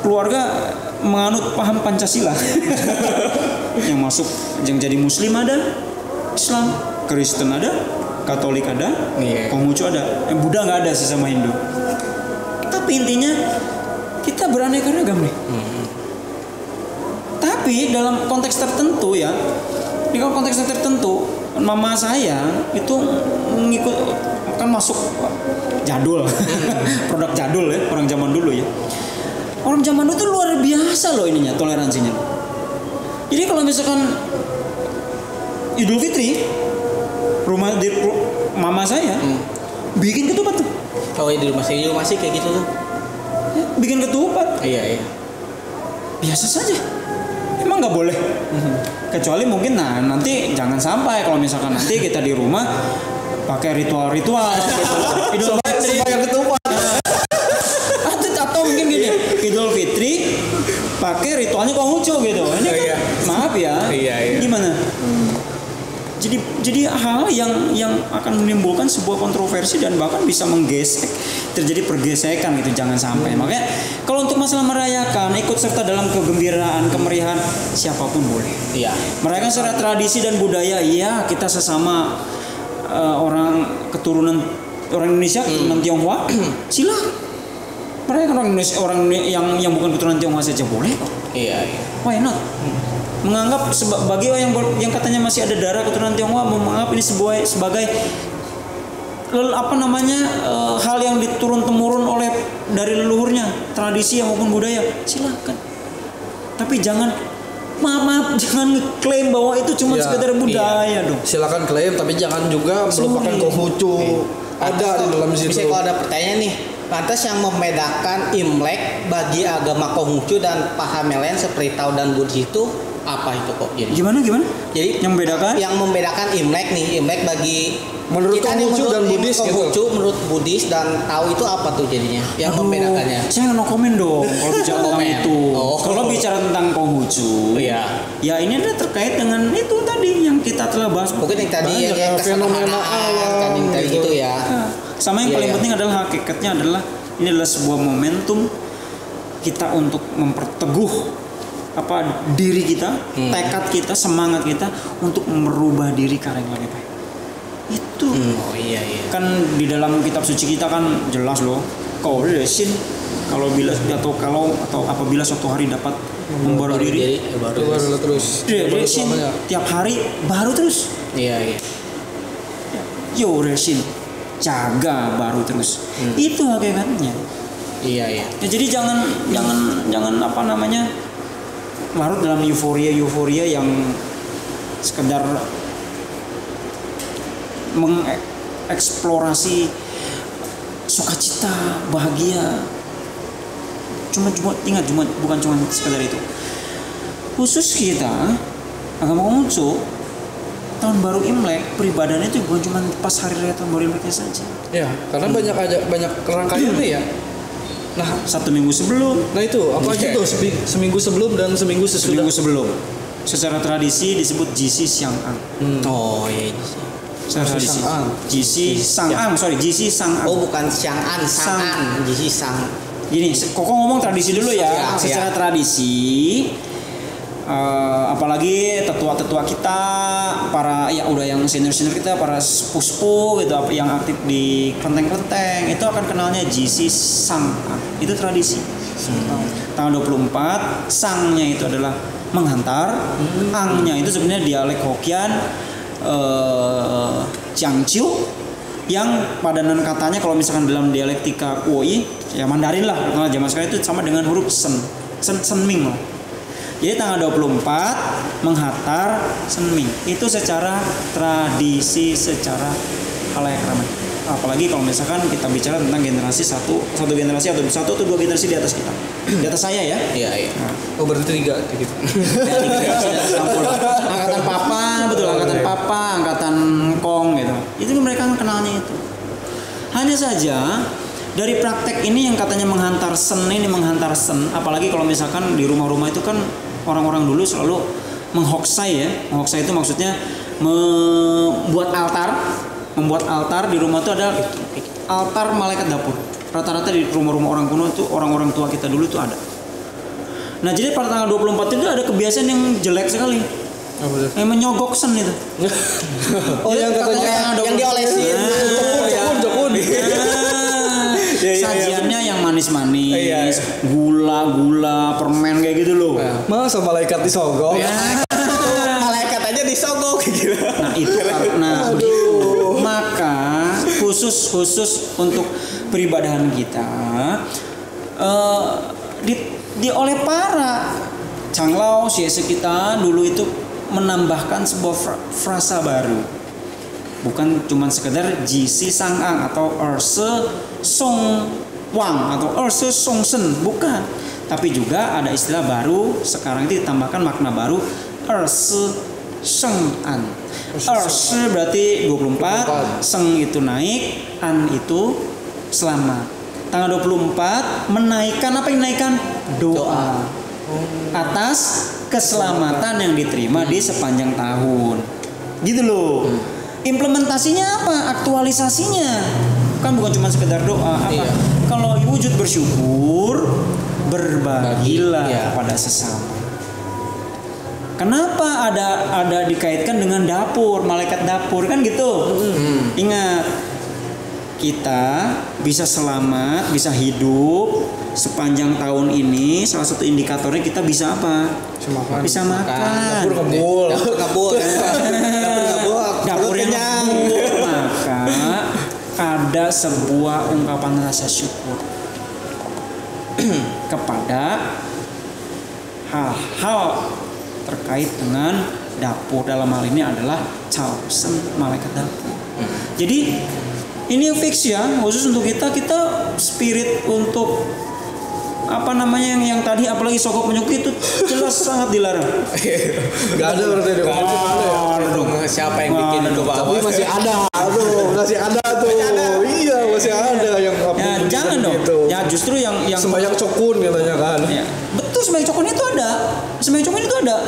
Keluarga menganut paham Pancasila. Yang masuk, yang jadi Muslim ada, Islam, Kristen ada, Katolik ada, Konghucu ada, Buddha nggak ada sesama Hindu. Tapi intinya kita beraneka ragam nih. Tapi dalam konteks tertentu ya, di konteks tertentu, mama saya itu mengikut kan masuk jadul, produk jadul ya, orang zaman dulu ya. Orang zaman dulu tuh luar biasa loh ininya, toleransinya. Jadi kalau misalkan Idul Fitri, mama saya bikin ketupat tuh. Oh Idul masih kayak gitu tuh. Bikin ketupat. Iya. Biasa saja. Emang nggak boleh. Kecuali mungkin nanti jangan sampai kalau misalkan nanti kita di rumah pakai ritual-ritual gitu. Supaya ketupat. Atau mungkin gini, Idul Fitri pakai ritualnya Konghucu gitu. Ini kan, maaf ya. Iya. Gimana? Jadi hal yang akan menimbulkan sebuah kontroversi dan bahkan bisa terjadi pergesekan gitu, jangan sampai. Makanya kalau untuk masalah merayakan, ikut serta dalam kegembiraan, kemeriahan, siapapun boleh. Iya. Merayakan secara tradisi dan budaya, iya kita sesama orang keturunan orang Indonesia, keturunan Tionghoa, silakan. Merayakan orang yang bukan keturunan Tionghoa saja boleh kok. Iya. Why not? Menganggap bagi yang katanya masih ada darah keturunan Tionghoa, menganggap ini sebagai hal yang diturun temurun oleh dari leluhurnya, tradisi maupun budaya, silakan. Tapi jangan jangan klaim bahwa itu cuma sekedar budaya dong. Silakan klaim, tapi jangan juga melupakan Konghucu. Ada di dalam situ. Bisa kalau ada pertanyaan nih, lantas yang membedakan Imlek bagi agama Konghucu dan paham lain seperti Tao dan Buddhis itu apa itu kok? Jadi Gimana? Jadi yang membedakan? Yang membedakan Imlek nih, Imlek bagi menurut Konghucu dan Buddhis Konghucu menurut Buddhis dan Tao itu apa tuh jadinya? Yang membedakannya? Saya no komen dong kalau bicara tentang itu. Kalau bicara tentang Konghucu, ya ini adalah terkait dengan itu tadi yang kita telah bahas. Mungkin yang tadi yang fenomena alam tadi gitu ya. Sama yang paling penting adalah hakikatnya adalah ini adalah sebuah momentum kita untuk memperteguh diri kita, tekad kita, semangat kita untuk merubah diri ke arah yang lebih baik. Itu. Oh iya. Kan di dalam kitab suci kita kan jelas loh. Kau resin atau apabila suatu hari dapat membaru diri, baru terus. Resin tiap hari baru terus. Iya. Yo resin jaga baru terus. Itu hakikatnya. Iya. Ya, jadi jangan larut dalam euforia yang sekedar mengeksplorasi sukacita, bahagia. Ingat bukan cuma sekedar itu. Khusus kita agama Konghucu, tahun baru Imlek peribadahannya itu bukan cuma pas hari raya tahun baru Imleknya saja. Ya, karena banyak rangkaiannya ya. Nah, 1 minggu sebelum. Nah itu apa aja tuh? Seminggu sebelum dan seminggu sesudah. Seminggu sebelum. Secara tradisi disebut Jisi Xiang'an. Oh iya. Secara tradisi. Jisi Xiang'an. Oh bukan Xiang'an, Jisi Sang. Gini, Koko ngomong tradisi dulu ya. Secara tradisi, apalagi tetua-tetua kita, para ya udah yang senior-senior kita, para sepuh-sepuh gitu, yang aktif di kelenteng-kelenteng, itu akan kenalnya GC Sang-ang. Itu tradisi. Tanggal 24, Sangnya itu adalah menghantar, Angnya itu sebenarnya dialek Hokkien, Jiangqiu, yang padanan katanya kalau misalkan dalam dialektika Woi, ya Mandarin lah, karena zaman sekarang itu sama dengan huruf Senming loh. Jadi tanggal 24 menghantar Senming. Itu secara tradisi, secara halayak ramai. Apalagi kalau misalkan kita bicara tentang generasi satu generasi atau dua generasi di atas kita, di atas saya ya. Iya. Nah. Oh berarti 3 gitu. Angkatan papa, betul, angkatan papa, angkatan kong gitu. Itu mereka kenalnya itu. Hanya saja dari praktek ini yang katanya menghantar sen, apalagi kalau misalkan di rumah-rumah itu kan orang-orang dulu selalu menghoksai ya. Menghoksai itu maksudnya membuat altar di rumah itu ada altar malaikat dapur. Rata-rata di rumah-rumah orang kuno itu, orang-orang tua kita dulu itu ada. Nah, jadi pada tanggal 24 itu ada kebiasaan yang jelek sekali. Yang menyogok sen itu. Oh, yang katanya yang diolesin. Jokun. Sajiannya yang manis-manis, gula, permen kayak gitu loh. Masa malaikat disogok? Malaikat aja disogok gitu. Nah, itu karena maka khusus untuk peribadahan kita di oleh para Changlao siese kita dulu itu menambahkan sebuah frasa baru. Bukan cuma sekedar GC Sang-ang atau Erse Song Wang atau Erse Song Sen, bukan. Tapi juga ada istilah baru sekarang itu ditambahkan makna baru Erse Sheng An. Erse berarti 24, Seng itu naik, An itu selamat. Tanggal 24 menaikkan apa yang naikkan? Doa. Atas keselamatan yang diterima di sepanjang tahun. Gitu loh. Implementasinya apa? Aktualisasinya. Kan bukan cuma sekedar doa apa. Iya. Kalau wujud bersyukur, berbagilah kepada sesama. Kenapa ada dikaitkan dengan dapur, malaikat dapur kan gitu. Ingat, kita bisa selamat, bisa hidup sepanjang tahun ini. Salah satu indikatornya kita bisa apa? Bisa makan. Dapur yang ngebul. Maka ada sebuah ungkapan rasa syukur kepada hal-hal terkait dengan dapur. Dalam hal ini adalah Chaosen, malaikat dapur. Jadi ini fix ya, khusus untuk kita spirit untuk apa namanya yang tadi apalagi sogok menyuki itu jelas sangat dilarang. Gak ada berarti ada. Siapa yang bikin itu Pak? Tapi masih ada. Masih ada tuh. Iya, masih ada yang ya, jangan dong. Gitu. Ya justru yang sembahyang cokun katanya kan. Ya. Betul, sembahyang cokun itu ada.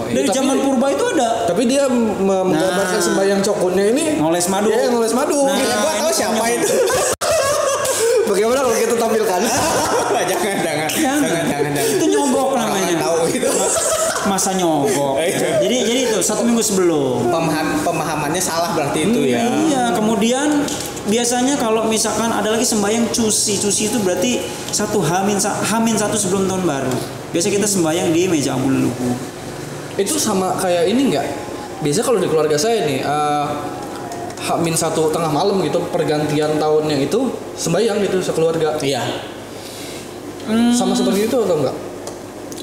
Dari zaman purba itu ada. Tapi dia menggambarkan sembahyang cokunnya ini ngoles madu. Iya, ngoles madu. Gua tahu siapa itu. Bagaimana kalau kita tampilkan? Jangan. Itu nyogok namanya. Tahu itu. Masa nyogok. Jadi itu 1 minggu sebelum. Pemahamannya salah berarti itu ya. Iya, kemudian biasanya kalau misalkan ada lagi sembahyang cuci itu berarti Hamin 1 sebelum tahun baru. Biasa kita sembahyang di meja abu leluhur. Itu sama kayak ini enggak? Biasa kalau di keluarga saya nih H-1 tengah malam gitu pergantian tahunnya itu sembahyang gitu sekeluarga. Iya. Sama seperti itu atau enggak?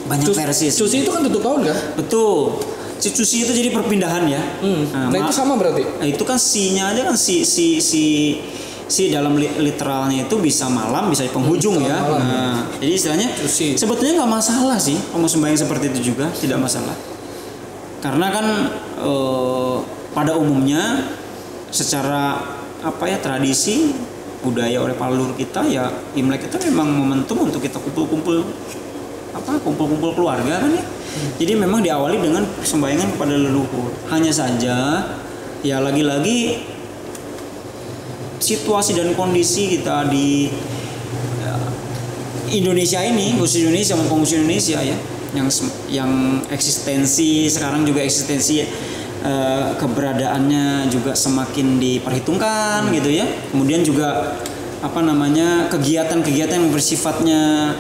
Banyak versi. Cuci itu kan tutup tahun kan? Betul. Cuci itu jadi perpindahan ya. Nah itu sama berarti? Nah, itu kan si-nya aja kan si dalam literalnya itu bisa malam, bisa di penghujung ya. Nah, jadi istilahnya cuci. Sebetulnya nggak masalah sih kalau sembahyang seperti itu juga tidak masalah. Karena kan pada umumnya secara tradisi budaya oleh para leluhur kita ya Imlek itu memang momentum untuk kita kumpul-kumpul keluarga kan ya. Jadi memang diawali dengan sembahyangan kepada leluhur. Hanya saja ya lagi-lagi situasi dan kondisi kita di Indonesia ini, khusus Indonesia maupun khusus Indonesia ya, yang eksistensi sekarang juga eksistensi keberadaannya juga semakin diperhitungkan gitu ya. Kemudian juga kegiatan-kegiatan yang bersifatnya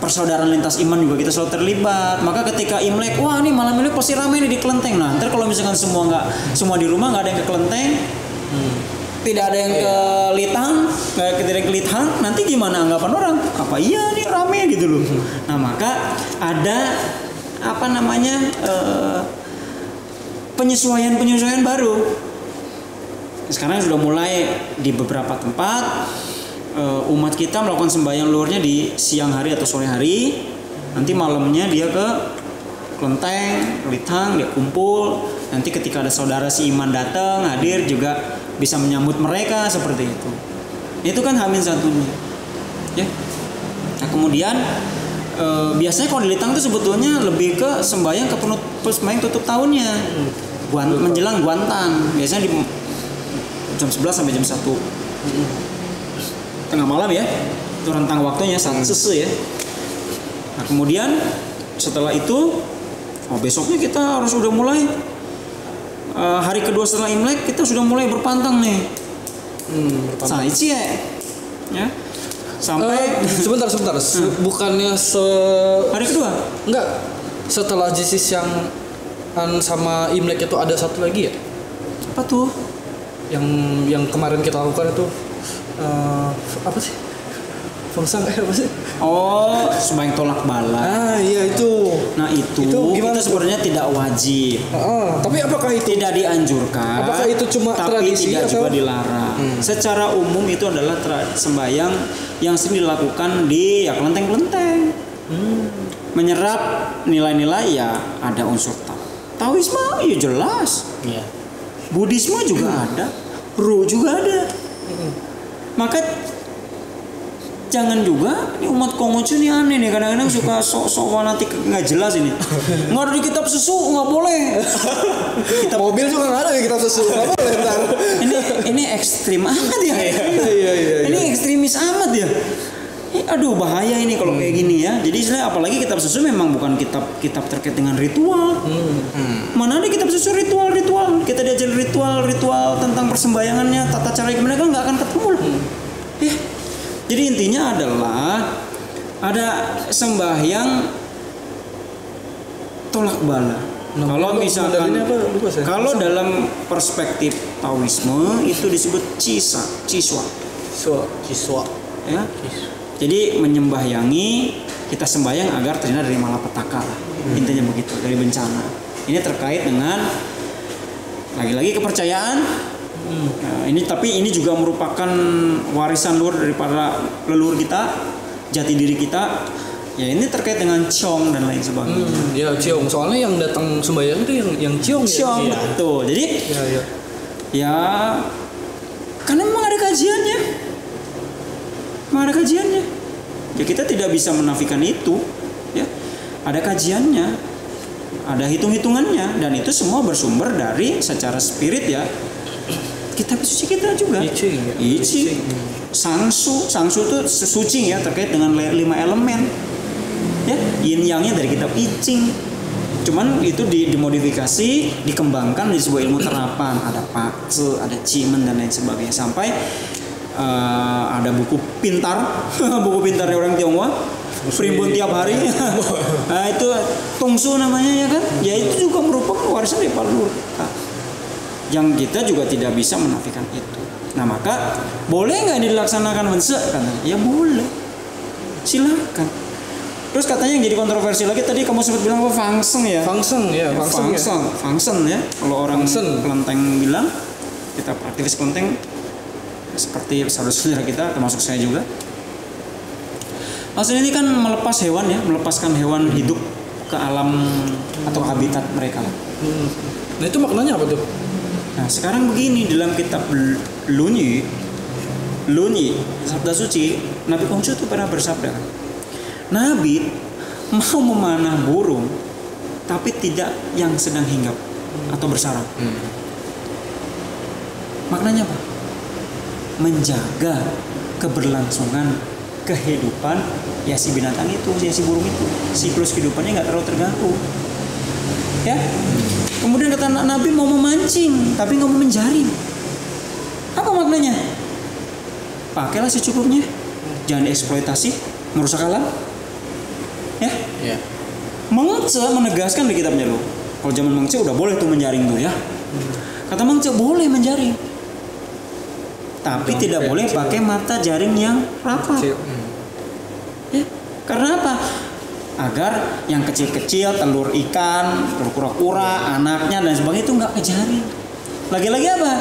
persaudaraan lintas iman juga kita selalu terlibat. Maka ketika Imlek, wah nih malam Imlek pasti ramai nih di kelenteng. Nah, ntar kalau misalkan semua di rumah nggak ada yang ke kelenteng, tidak ada yang ke Litang, nanti gimana anggapan orang? Apa iya nih rame gitu loh. Nah, maka ada penyesuaian baru. Sekarang sudah mulai di beberapa tempat umat kita melakukan sembahyang luhurnya di siang hari atau sore hari. Nanti malamnya dia ke kelenteng, Litang, dia kumpul. Nanti ketika ada saudara seiman datang, hadir juga bisa menyambut mereka seperti itu. Itu kan H-1 ya. Nah, kemudian biasanya kalau di Litang itu sebetulnya lebih ke sembahyang sembahyang tutup tahunnya. Menjelang Guantan. Biasanya di jam 11 sampai jam 1. Tengah malam ya. Itu rentang waktunya sangat sesuai ya. Nah, kemudian setelah itu besoknya kita harus udah mulai hari kedua setelah Imlek kita sudah mulai berpantang nih. Saici ya. Sampai sebentar. Bukannya hari kedua? Enggak. Setelah JISIS yang sama Imlek itu ada satu lagi ya? Apa tuh? Yang kemarin kita lakukan itu apa sih? Fengsang apa sih? Oh, sembahyang tolak bala. Iya itu. Nah itu sebenarnya tidak wajib. Tapi apakah itu tidak dianjurkan? Apakah itu cuma tapi tradisi tidak atau juga dilarang? Secara umum itu adalah sembahyang yang sering dilakukan di kelenteng-kelenteng. Menyerap nilai-nilai ya ada unsur Taoisme ya jelas. Iya. Buddhisme juga ada, Ru juga ada. Maka jangan juga ini umat Konghucu ini aneh nih, kadang-kadang suka sok-sok fanatik nggak jelas ini. Nggak ada di kitab susu nggak boleh. Kitab mobil juga nggak ada di kitab susu nggak boleh. Ini ekstrim amat ya. Iya. Ini ekstremis amat ya. Aduh bahaya ini kalau kayak gini ya. Jadi istilahnya apalagi kitab susu memang bukan kitab terkait dengan ritual. Mana ada kitab susu ritual. Kita diajarin ritual tentang persembahyangannya, tata cara mereka nggak akan ketemu lah. Ya. Jadi intinya adalah ada sembahyang tolak bala. Kalau misalkan kalau dalam perspektif Taoisme itu disebut ciswa. Ya. Jadi menyembahyangi, kita sembahyang agar terhindar dari malapetaka lah. Intinya begitu, dari bencana. Ini terkait dengan lagi-lagi kepercayaan. Tapi ini juga merupakan warisan luhur daripada leluhur kita, jati diri kita. Ya ini terkait dengan Ciong dan lain sebagainya. Ya Ciong, soalnya yang datang sembahyang itu yang Ciong. Ciong ya? Betul. Jadi ya karena memang ada kajiannya. Ya kita tidak bisa menafikan itu. Ya ada kajiannya, ada hitung-hitungannya, dan itu semua bersumber dari secara spirit ya. Kitab suci kita juga. I Ching. Sangsu itu suci ya, terkait dengan 5 elemen. Ya, yin yang-nya dari kitab I Ching. Cuman itu dimodifikasi, dikembangkan di sebuah ilmu terapan. Ada Pakse, ada Cimen dan lain sebagainya. Sampai ada buku pintar dari orang Tionghoa, primbon tiap hari. Nah itu Tongsu namanya ya kan. Ya itu juga merupakan warisan dari para leluhur kita, yang kita juga tidak bisa menafikan itu. Nah maka boleh nggak dilaksanakan mense? Ya boleh, silakan. Terus katanya yang jadi kontroversi lagi tadi kamu sempat bilang apa? Fangsen ya. Fangsen ya. Kalau orang kelenteng bilang, kita aktivis kelenteng seperti saudara-saudara kita, termasuk saya juga. Maksudnya ini kan melepas hewan ya, melepaskan hewan hidup ke alam atau habitat mereka. Nah itu maknanya apa tuh? Nah sekarang begini, dalam kitab Lunyi, sabda suci, Nabi Konghucu itu pernah bersabda, Nabi mau memanah burung, tapi tidak yang sedang hinggap atau bersarang. Maknanya apa? Menjaga keberlangsungan kehidupan ya si binatang itu, ya si burung itu. Siklus kehidupannya nggak terlalu terganggu. Ya. Kemudian kata Nabi mau memancing, tapi nggak mau menjaring. Apa maknanya? Pakailah secukupnya, jangan eksploitasi, merusak alam. Ya. Ya. Mengce menegaskan di kitabnya loh. Kalau zaman Mengce udah boleh tuh menjaring tuh ya. Kata Mengce boleh menjaring, tapi tidak boleh pakai mata jaring yang rapat. Ya. Karena apa? Agar yang kecil-kecil, telur ikan, telur kura-kura, anaknya dan sebagainya itu nggak kejaring. Lagi-lagi apa?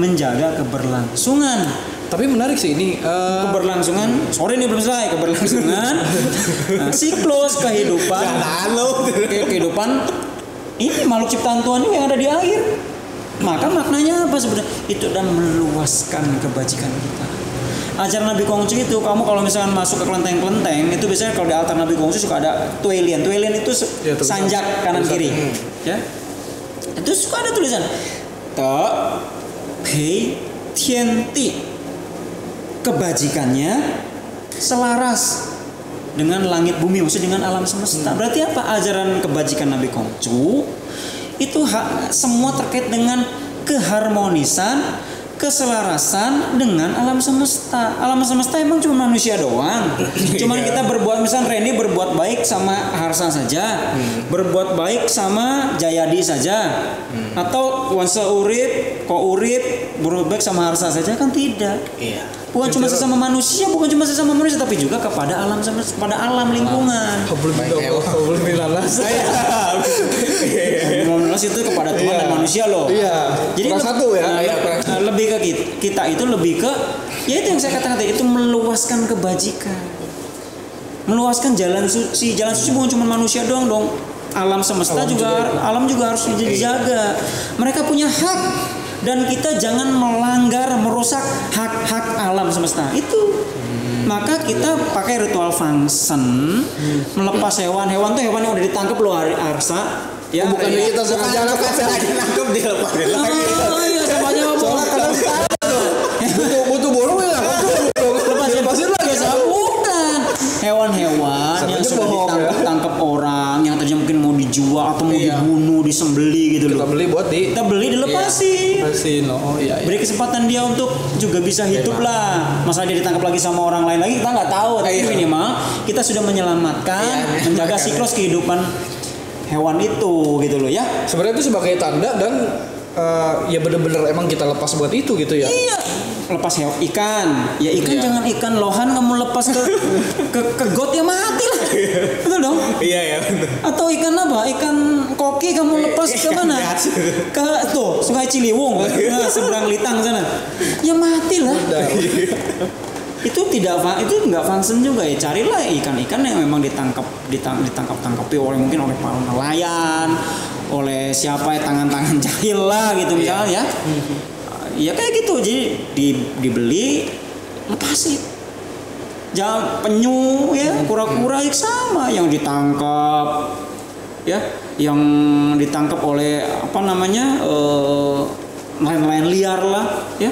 Menjaga keberlangsungan. Tapi menarik sih ini Keberlangsungan, sorry nih belum selesai. Keberlangsungan siklus kehidupan, kehidupan ini makhluk ciptaan Tuhan ini yang ada di air. Maka maknanya apa sebenarnya? Itu dan meluaskan kebajikan kita. Ajaran Nabi Konghucu itu, kamu kalau misalkan masuk ke kelenteng-kelenteng itu biasanya kalau di altar Nabi Konghucu suka ada tuelian. Tuelian itu sanjak kanan kiri, ya. Itu suka ada tulisan Te Pei Tian Ti, kebajikannya selaras dengan langit bumi, maksudnya dengan alam semesta. Berarti apa? Ajaran kebajikan Nabi Konghucu itu semua terkait dengan keharmonisan, keselarasan dengan alam semesta. Alam semesta emang cuma manusia doang. Cuman kita berbuat, misalnya Randy berbuat baik sama Harsa saja, berbuat baik sama Jayadi saja, atau Wansa Urip, Ko Urip berbuat baik sama Harsa saja, kan tidak. Iya. Bukan cuma sesama manusia, bukan cuma sesama manusia, tapi juga kepada alam semesta, pada alam lingkungan. Monas itu kepada Tuhan dan manusia loh. Iya. Jadi satu ya. Lebih ke kita itu lebih ke ya itu yang saya katakan tadi, itu meluaskan kebajikan. Meluaskan jalan suci. Jalan suci bukan cuma manusia doang dong. Alam semesta juga harus dijaga. Mereka punya hak dan kita jangan melanggar, merusak hak-hak alam semesta. Itu. Maka kita pakai ritual fungsen, melepas hewan-hewan tuh hewan yang udah ditangkap loh Arsa. Ya, bukan kita sengaja nangkep dilepas lagi. Iya, semuanya butuh borong ya. Lepasin lagi. Bukan. Hewan-hewan yang sudah ditangkap orang, yang tadinya mungkin mau dijual atau mau dibunuh, disembeli gitu loh. Kita beli dilepasin. Oh iya. Beri kesempatan dia untuk juga bisa hidup lah. Masa dia ditangkap lagi sama orang lain lagi kita nggak tahu. Tapi minimal kita sudah menyelamatkan, menjaga siklus kehidupan hewan itu gitu loh ya. Sebenarnya itu sebagai tanda dan ya bener-bener emang kita lepas buat itu gitu ya. Iya. Lepas ikan. Ya ikan jangan ikan lohan kamu lepas ke got ya mati lah. Betul dong? Iya. Atau ikan apa? Ikan koki kamu lepas ke mana? Ke tuh Sungai Ciliwung. Nah, seberang Litang sana. Ya mati lah. Itu nggak fungsi juga ya. Carilah ikan-ikan yang memang ditangkap-tangkapi mungkin oleh para nelayan, oleh siapa ya, tangan-tangan jahil lah gitu misalnya ya. Ya kayak gitu, jadi dibeli lepasin. Jangan penyu ya, kura-kura sama yang ditangkap ya, yang ditangkap oleh nelayan liar lah ya.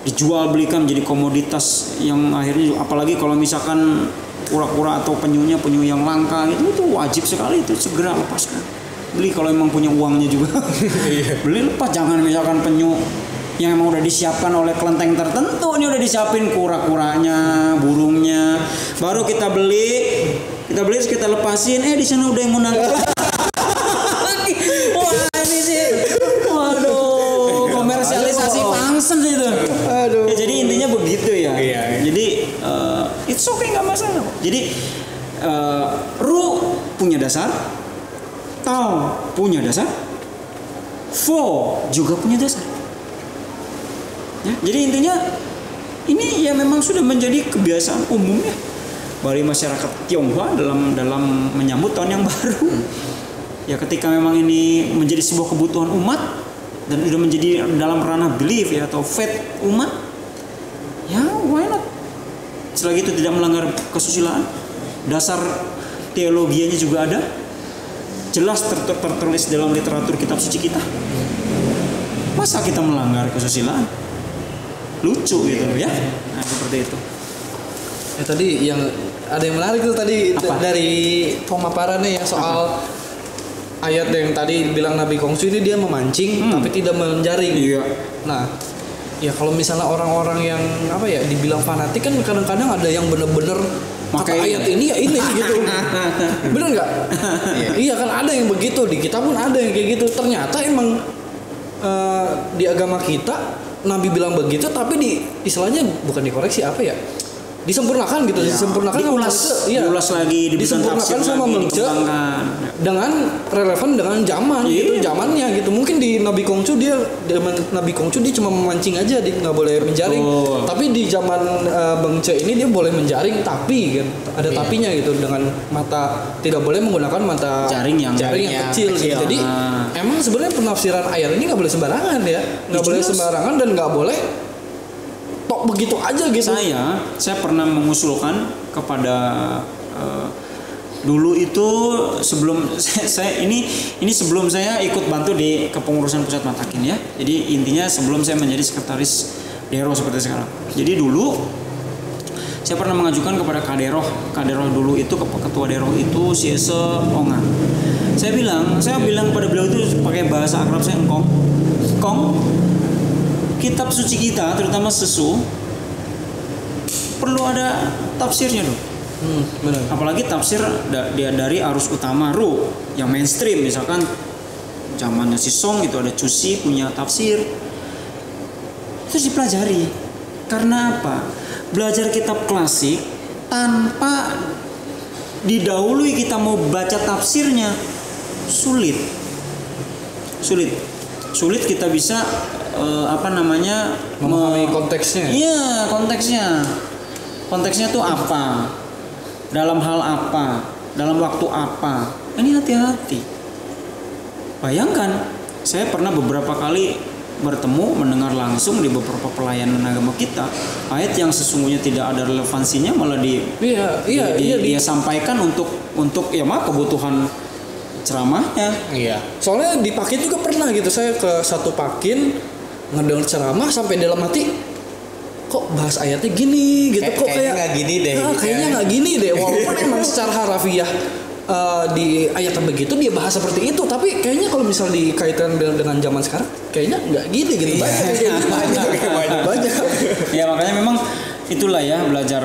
Dijual belikan menjadi komoditas yang akhirnya, apalagi kalau misalkan kura-kura atau penyu yang langka itu wajib sekali itu segera lepaskan. Beli kalau emang punya uangnya juga. Beli lepas, jangan misalkan penyu yang emang udah disiapkan oleh kelenteng tertentu, ini udah disiapin kura-kuranya, burungnya, baru kita beli terus kita lepasin, di sana udah yang menang. Wah ini sih, waduh, komersialisasi fungsen itu. Aduh. Ya, jadi intinya begitu ya. Iya. Jadi it's okay, nggak masalah. Jadi Ru punya dasar, Tao punya dasar, Fo juga punya dasar. Ya, jadi intinya ini ya memang sudah menjadi kebiasaan umum ya bagi masyarakat Tionghoa dalam menyambut tahun yang baru. Ya ketika memang ini menjadi sebuah kebutuhan umat dan sudah menjadi dalam ranah belief ya atau faith umat, ya why not? Selagi itu tidak melanggar kesusilaan, dasar teologianya juga ada, jelas tertulis dalam literatur kitab suci kita. Masa kita melanggar kesusilaan? Lucu gitu ya. Nah, seperti itu. Ya tadi yang ada yang menarik tuh tadi dari pemaparannya yang soal ayat yang tadi bilang Nabi Kongsu ini dia memancing tapi tidak menjaring. Iya. Nah, ya kalau misalnya orang-orang yang apa ya dibilang fanatik kan kadang-kadang ada yang bener-bener kata ayat ini ya ini gitu. Bener nggak? Iya kan ada yang begitu, di kita pun ada yang kayak gitu. Ternyata emang di agama kita Nabi bilang begitu, tapi istilahnya bukan dikoreksi apa ya? Disempurnakan gitu, disempurnakan diulas lagi, disempurnakan sama Mengce dengan relevan dengan zaman gitu, zamannya gitu. Mungkin di Nabi Kongcu dia cuma memancing aja, dia nggak boleh menjaring. Tapi di zaman Mengce ini dia boleh menjaring, tapi kan ada tapinya gitu, dengan mata tidak boleh menggunakan mata jaring yang kecil. Gitu. Jadi emang sebenarnya penafsiran ayat ini nggak boleh sembarangan ya, nggak boleh sembarangan dan nggak boleh begitu aja gitu. Saya pernah mengusulkan kepada dulu itu sebelum saya ini sebelum saya ikut bantu di kepengurusan pusat Matakin ya. Jadi intinya sebelum saya menjadi sekretaris Dero seperti sekarang. Jadi dulu saya pernah mengajukan kepada Kaderoh dulu itu ketua Dero itu Siese Onga. Saya bilang pada beliau itu pakai bahasa akrab saya Kong, kitab suci kita terutama sesu perlu ada tafsirnya dong. Benar. Apalagi tafsir dia dari arus utama Ru yang mainstream, misalkan zamannya si Song itu ada Cusi punya tafsir, terus dipelajari. Karena apa? Belajar kitab klasik tanpa didahului kita mau baca tafsirnya sulit kita bisa memahami konteksnya. Iya, konteksnya tuh apa, dalam hal apa, dalam waktu apa. Ini hati-hati. Bayangkan, saya pernah beberapa kali mendengar langsung di beberapa pelayanan agama kita ayat yang sesungguhnya tidak ada relevansinya malah dia sampaikan untuk ya kebutuhan ceramahnya. Iya. Soalnya di Pakin juga pernah gitu, saya ke satu Pakin ngedengar ceramah sampai dalam hati kok bahas ayatnya gini gitu, kok kayak nggak gini deh. Kayaknya nggak gini deh. Walaupun emang secara harafiah di ayat begitu dia bahas seperti itu, tapi kayaknya kalau misal dikaitkan dengan zaman sekarang kayaknya nggak gini gitu. Banyak. Ya makanya memang itulah ya belajar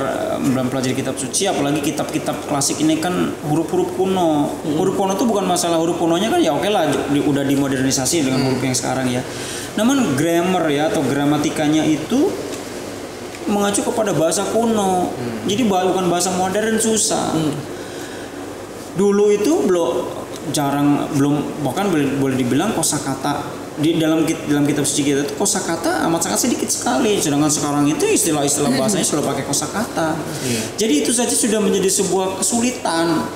kitab suci, apalagi kitab-kitab klasik ini kan huruf-huruf kuno. Huruf kuno itu bukan masalah huruf kunonya kan ya oke lah udah dimodernisasi dengan huruf yang sekarang ya. Namun grammar ya atau gramatikanya itu mengacu kepada bahasa kuno. Jadi bukan bahasa modern, susah. Dulu itu bahkan boleh dibilang kosakata di dalam kitab suci kita itu kosakata amat sangat sedikit sekali, sedangkan sekarang itu istilah-istilah bahasanya selalu pakai kosakata. Jadi itu saja sudah menjadi sebuah kesulitan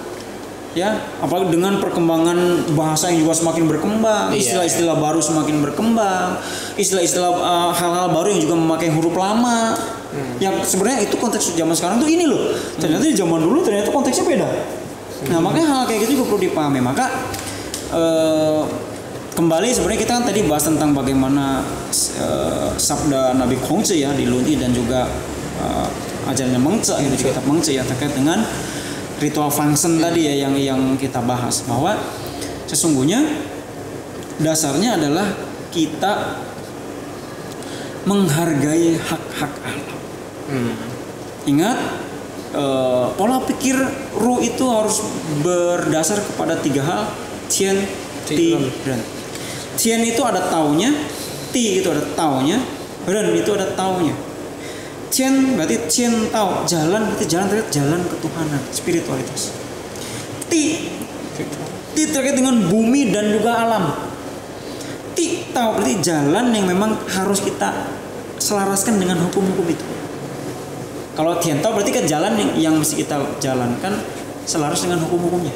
ya, apalagi dengan perkembangan bahasa yang juga semakin berkembang, istilah-istilah baru semakin berkembang, istilah-istilah hal-hal baru yang juga memakai huruf lama. Yang sebenarnya itu konteks zaman sekarang tuh ini loh, ternyata di zaman dulu ternyata konteksnya beda. Nah makanya hal kayak gitu juga perlu dipahami. Maka kembali sebenarnya kita kan tadi bahas tentang bagaimana sabda Nabi Kongce ya di Lunti dan juga ajarannya Mengce gitu, kitab Mengce ya terkait dengan ritual function tadi ya yang kita bahas, bahwa sesungguhnya dasarnya adalah kita menghargai hak-hak alam. Ingat pola pikir Ru itu harus berdasar kepada 3 hal: Tian, Ti, Ren. Tian itu ada taunya, Ti itu ada taunya, Ren itu ada taunya. Tian berarti Tian tahu, jalan berarti jalan ketuhanan, spiritualitas. Ti terkait dengan bumi dan juga alam. Ti tahu berarti jalan yang memang harus kita selaraskan dengan hukum-hukum itu. Kalau Tian tahu berarti kan jalan yang mesti kita jalankan selaras dengan hukum-hukumnya.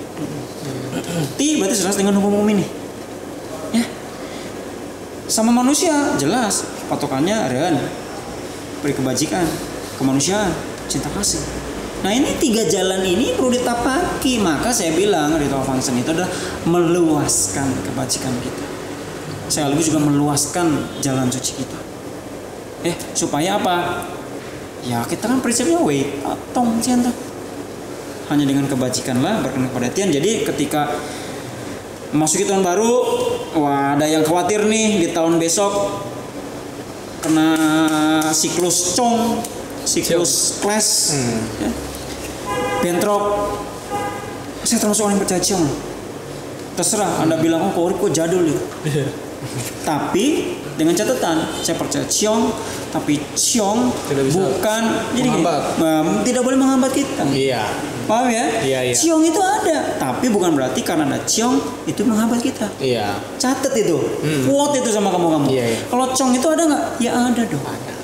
Ti berarti selaras dengan hukum-hukum ini. Ya. Sama manusia jelas patokannya Ren, beri kebajikan, kemanusiaan, cinta kasih. Nah ini 3 jalan ini perlu ditapaki. Maka saya bilang ritual function itu adalah meluaskan kebajikan kita, sekaligus juga meluaskan jalan suci kita. Supaya apa? Ya kita kan prinsipnya wait tong cian tuh. Hanya dengan kebajikanlah berkenan kepada Tian. Jadi ketika masuki tahun baru, wah ada yang khawatir nih di tahun besok kena siklus cong, siklus clash, ya. Bentrok. Saya termasuk orang yang percaya ciong. Terserah Anda bilang kok jadul ya. Tapi dengan catatan saya percaya ciong, tapi ciong bukan jadi tidak boleh menghambat kita. Iya. Paham ya? Iya. Ciong itu ada, tapi bukan berarti karena ada ciong itu menghambat kita. Iya. Catat itu, quote itu sama kamu. Iya. Kalau cong itu ada nggak? Ya ada dong. Ada.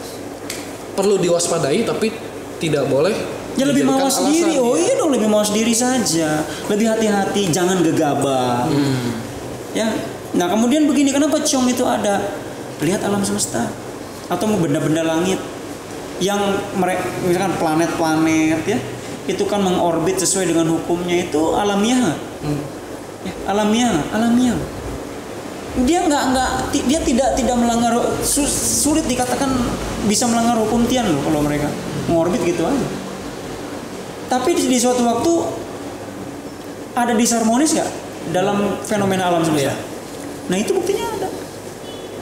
Perlu diwaspadai tapi tidak boleh. Ya lebih mawas diri. Oh iya dong, lebih mawas diri saja. Lebih hati-hati, jangan gegabah. Ya. Nah kemudian begini, kenapa ciong itu ada? Lihat alam semesta atau benda-benda langit yang misalkan planet-planet ya, itu kan mengorbit sesuai dengan hukumnya, itu alamiah. Ya, alamiah. Dia dia tidak melanggar, sulit dikatakan bisa melanggar hukum Tian loh kalau mereka mengorbit gitu aja. Tapi di suatu waktu ada disharmonis nggak dalam fenomena alam semesta? Nah itu buktinya ada.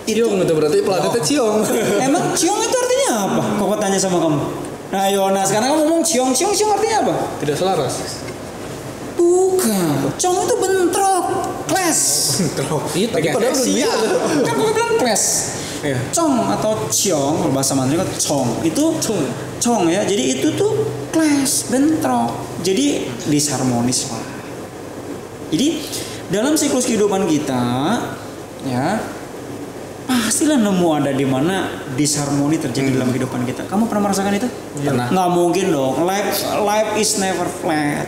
Ciong itu berarti planetnya ciong. Emang ciong itu artinya apa? Kok tanya sama kamu? Nah Yona, sekarang kamu ngomong ciong artinya apa? Tidak selaras. Bukan. Ciong itu bentrok, clash. Bentrok. Iya, tapi padahal dunia. Kan gue bilang clash. Iya. Cong atau ciong, kalau bahasa Mandarin kan cong. Itu cong ya. Jadi itu tuh clash, bentrok. Jadi disharmonis lah. Jadi dalam siklus kehidupan kita, ya pastilah nemu ada di mana disharmoni terjadi dalam kehidupan kita. Kamu pernah merasakan itu? Pernah. Nggak mungkin dong. Life is never flat.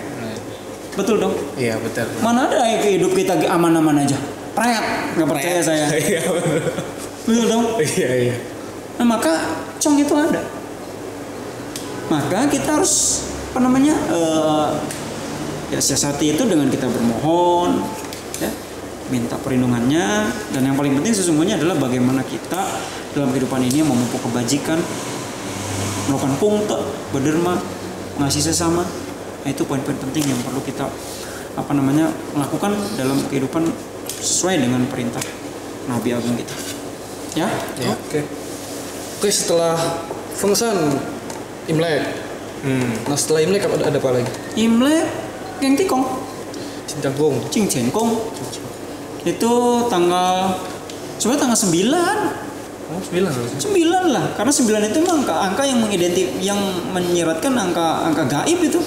Betul dong? Iya betul. Mana ada hidup kita aman-aman aja? Pret, nggak percaya saya. Iya betul. Betul dong? Iya. Nah maka cong itu ada. Maka kita harus ya siasati itu dengan kita bermohon, ya, minta perlindungannya, dan yang paling penting sesungguhnya adalah bagaimana kita dalam kehidupan ini memupuk kebajikan, melakukan pungte, berderma, mengasihi sesama. Nah, itu poin-poin penting yang perlu kita lakukan dalam kehidupan sesuai dengan perintah Nabi Agung kita. Ya? Oke, setelah Fengsan Imlek. Nah setelah Imlek ada apa lagi? Imlek Geng Tikong, Cincangkung, Cingcengkong. Itu sebenarnya tanggal 9. Oh 9 harusnya. 9 lah, karena 9 itu memang angka yang yang menyiratkan angka gaib itu.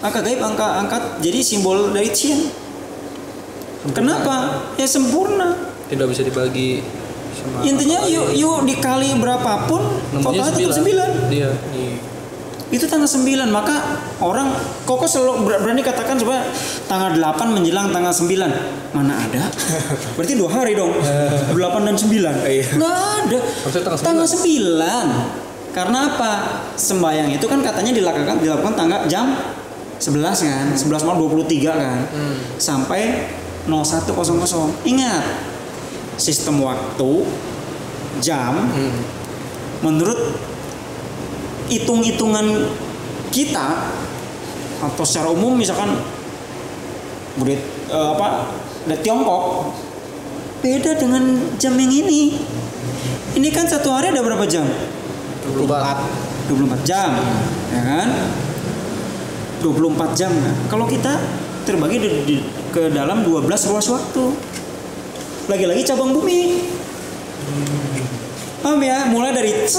Angka gaib, angka jadi simbol dari Cian. Kenapa? Ya sempurna. Tidak bisa dibagi sama. Intinya yuk dikali berapapun totalnya tetap 9. Iya. Itu tanggal 9, maka orang Koko selalu berani katakan coba tanggal 8 menjelang tanggal 9. Mana ada? Berarti 2 hari dong. 8 dan 9. Nggak ada. Tanggal 9. Karena apa? Sembahyang itu kan katanya dilakukan tanggal jam 11 kan. 11 malam 23 kan. Sampai 01.00. Ingat. Sistem waktu jam menurut hitung-hitungan kita atau secara umum misalkan dari Tiongkok beda dengan jam yang ini. Ini kan satu hari ada berapa jam? 24 jam, ya kan? 24 jam kan? Kalau kita terbagi ke dalam 12 ruas waktu. Lagi-lagi cabang bumi. Paham ya? Mulai dari ce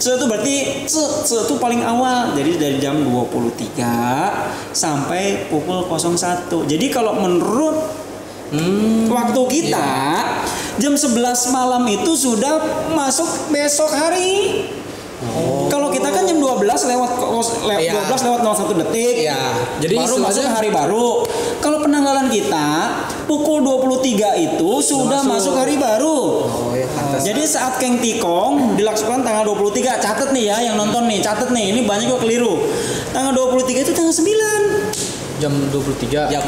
itu berarti ce itu paling awal. Jadi dari jam 23 sampai pukul 01. Jadi kalau menurut waktu kita jam 11 malam itu sudah masuk besok hari. Kalau kita kan jam 12 lewat 01 detik. Iya. Jadi baru masuk hari baru. Kalau penanggalan kita pukul 23 itu sudah masuk hari baru. Jadi saat Keng Tikong dilaksanakan tanggal 23, catat nih ya yang nonton nih, catat nih, ini banyak kok keliru. Tanggal 23 itu tanggal 9. Jam 23. Jam.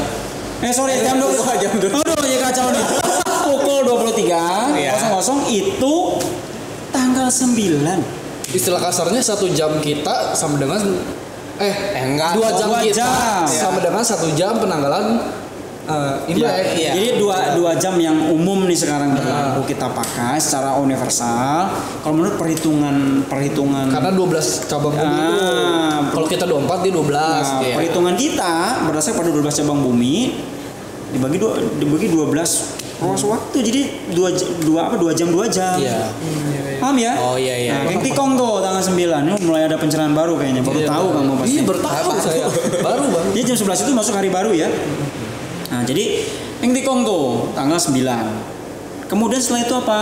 Jam 22. Aduh, ya kacau nih. Pukul 23 00 itu tanggal 9. istilah kasarnya 1 jam kita sama dengan enggak, 2 jam 2 kita jam. sama dengan 1 jam penanggalan Imlek. Iya. Jadi 2 jam yang umum nih sekarang berlaku kita pakai secara universal. Kalau menurut perhitungan Karena 12 cabang bumi itu. Kalau kita 24 dia 12. Nah, perhitungan kita berdasarkan pada 12 cabang bumi dibagi 12 ruas waktu, jadi 2 jam 2 jam. Iya. Paham ya? Oh iya. Nah, Keng Tikong tuh tanggal 9 ini mulai ada pencerahan baru kayaknya. Baru tahu kamu pasti. Iya, bertahu saya. Baru. Jadi jam 11 itu masuk hari baru ya. Nah, jadi Keng Tikong tuh tanggal 9. Kemudian setelah itu apa?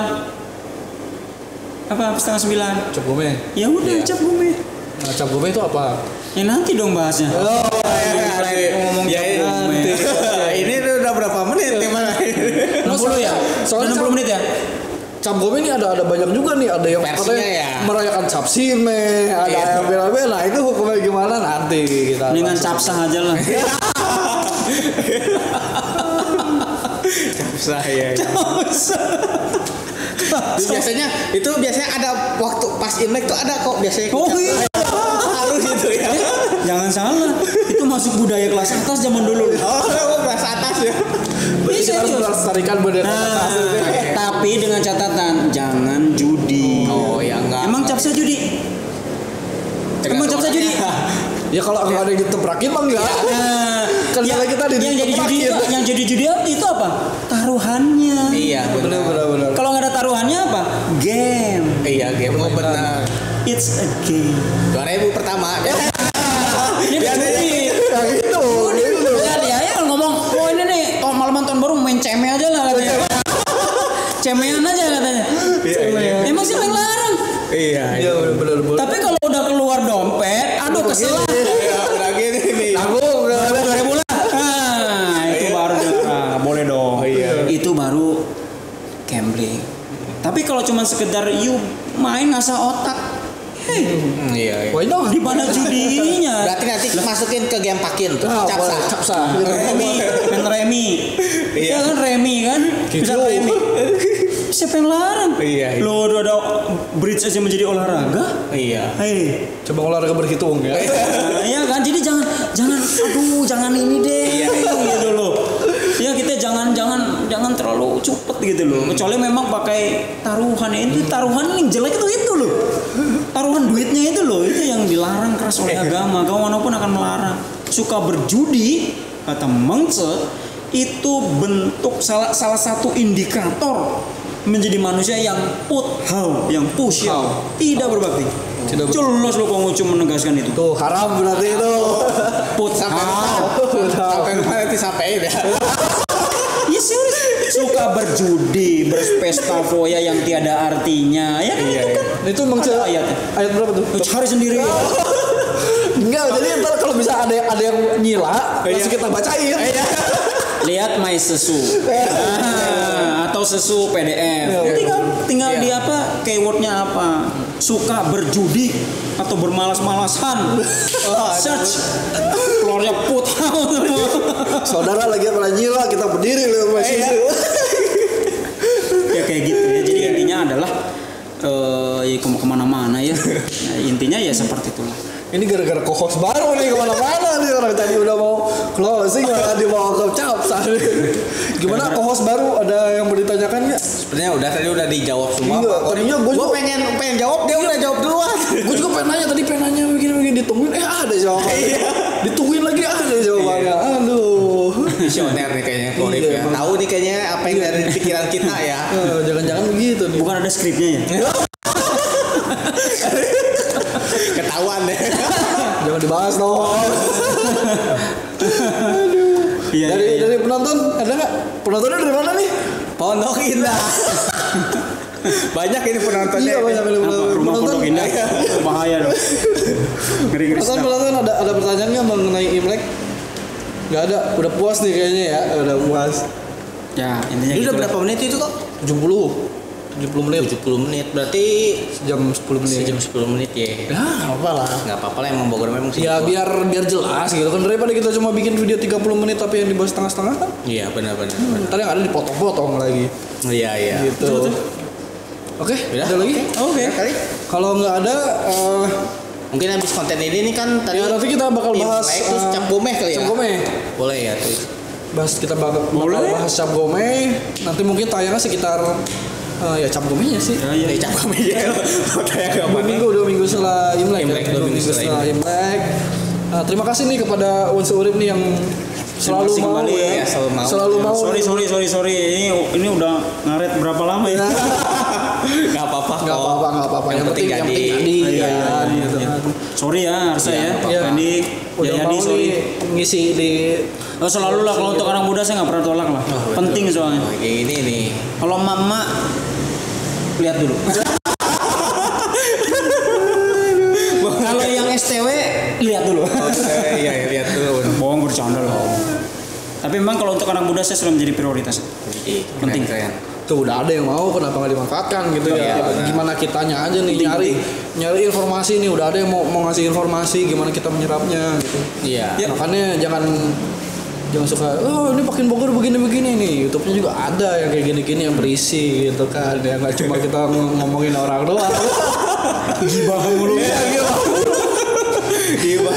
Apa tanggal 9? Cap gome. Ya udah cap gome. Nah, cap gome itu apa? Ya nanti dong bahasnya. Ngomong nanti. Ini udah berapa menit gimana? 60 ya? Soalnya 60 menit ya? Cap gome ini ada banyak juga nih, ada yang Versinya katanya ya. merayakan cap sime, ada yang bela-bela. Itu hukumnya gimana nanti kita. Dengan cap sah aja lah. Saya. Biasanya ada waktu pas Imlek tuh ada kok biasanya. Oh iya. Harus itu ya. Jangan salah, itu masuk budaya kelas atas zaman dulu. Oh, kelas atas ya. Kita harus melestarikan budaya Nah, tapi dengan catatan jangan judi. Oh ya enggak. Emang capsa judi? Emang capsa judi? Ya kalau nggak ada yang diteprakin mah enggak. Nah, Kan kita yang jadi judi itu, yang jadi judi itu apa? Taruhannya. Iya benar. Benar. Kalau nggak ada taruhannya apa? Game. Iya game benar. It's a game. 2000 pertama. Ini judi. Ya gitu. Ya ngomong, oh ini nih malaman tahun baru main ceme aja lah katanya. Cemean aja katanya. Emang sih yang larang. Iya. Benar. Tapi kalau udah keluar dompet, aduh kesel. Ya udah gini nih. Tanggung. 2000 lah. Nah, itu baru dilarang. Boleh dong. Itu baru gambling. Tapi kalau cuma sekedar you main ngasah otak, Iya. Why not? di mana judinya? Berarti nanti masukin ke game pakin tuh. Capsa. Main remi. Iya kan remi kan? Bisa Gitu. remi. Siapa yang larang? Iya. Lo udah ada bridge aja menjadi olahraga. Iya. Hei. Coba olahraga berhitung ya. Iya kan, jadi jangan ini deh. Gitu loh. Ya kita jangan terlalu cepet gitu loh. Kecuali memang pakai taruhan ya. Itu taruhan yang jelek itu loh. Taruhan duitnya itu loh, itu yang dilarang keras oleh agama. Agama manapun akan melarang. Suka berjudi kata Mengce itu bentuk salah satu indikator menjadi manusia yang puthau, yang pusyau, tidak berbakti. Jelas lo Konghucu menegaskan itu. Tuh haram berarti itu. Sampai ya. Ya serius. Suka berjudi, berpesta foya yang tiada artinya, ya kan? Itu emang Ayatnya. ayat berapa tuh? Lo cari sendiri. Enggak, jadi ntar kalau bisa ada yang nyila, langsung kita bacain. Lihat My Sesu. Atau Sesu PDF. Tinggal di apa? Keywordnya apa? Suka berjudi atau bermalas-malasan. Search. Keluarnya puthau semua. Saudara lagi pernah nyila, kita berdiri lihat masih itu. Ya kayak gitu ya. Jadi intinya adalah ya kemana-mana ya. Nah, intinya ya seperti itulah. Ini gara-gara co-host baru nih kemana-mana nih, orang tadi udah mau closing malah dibawa ke capsa. Gimana co-host baru, ada yang mau ditanyakan nggak? Sebenarnya tadi udah dijawab semua. Iya, tadinya gue pengen jawab, dia udah jawab duluan. Gue juga pengen nanya begini ditungguin, ada jawabannya. Ditungguin lagi ada jawabannya. Aduh. Visioner nih kayaknya Korip ya. Tahu nih kayaknya apa yang dari pikiran kita ya. Jangan-jangan begitu nih. Bukan ada skripnya ya? Ketahuan deh. Jangan dibahas dong. Iya. Dari penonton ada nggak? Penontonnya dari mana nih? Pondok Indah. Banyak ini penontonnya. Iya banyak Rumah Pondok Indah. Bahaya dong. Ngeri-ngeri sedap. Penonton ada pertanyaan nggak mengenai Imlek? Nggak ada. Udah puas nih kayaknya ya. Udah puas. Ya intinya Ini gitu. udah berapa menit itu kok? 70 menit. 70 menit. Berarti Sejam 10 menit. sejam 10 menit ya. Ya nggak apa lah. Nggak apa-apa lah, emang Bogor memang Ya segitu. biar jelas gitu kan, daripada kita cuma bikin video 30 menit tapi yang dibahas setengah-setengah kan. Iya benar-benar. Ntar yang ada dipotong-potong lagi. Iya. Gitu. Oke, Udah, ada lagi? Oke. Kali. Kalau nggak ada, Mungkin habis konten ini kan tadi ya nanti kita bakal bahas Imlek terus cap gomeh kali ya. Cap Gomeh. Boleh ya tuh. Kita bakal bahas Cap Gomeh. Nanti mungkin tayangnya sekitar ya Cap Gomehnya sih. Ya. Cap gomeh ya. Tayang kapan? 2 minggu setelah Imlek. Imlek, 2 minggu setelah Imlek. Terima kasih nih kepada Unsu Urip nih yang selalu kasih mau kembali, ya. Selalu mau. Sorry. Ini udah ngaret berapa lama ya? Nggak apa-apa. Nggak apa-apa. Yang penting jadi. Iya. Gitu kan. Sorry ya, Arsa ya. Iya. Randy, Udah mau sorry. nih ngisi di Selalu lah kalau untuk anak muda saya nggak pernah tolak lah. Penting soalnya. Kayak ini nih. Kalau emak lihat dulu. Kalau yang STW lihat dulu. Iya, lihat dulu. Bohong, bercanda loh. Tapi memang kalau untuk anak muda saya sudah menjadi prioritas. Penting. Keren. tuh udah ada yang mau, kenapa nggak dimanfaatkan gitu ya. Gimana kitanya aja nih nyari informasi nih, udah ada yang mau ngasih informasi gimana kita menyerapnya gitu. Iya. Makanya jangan suka ini makin Bogor begini-begini nih. YouTube-nya juga ada yang kayak gini-gini yang berisi gitu kan. Ya nggak cuma kita ngomongin orang doang. Gibah mulu. Gibah.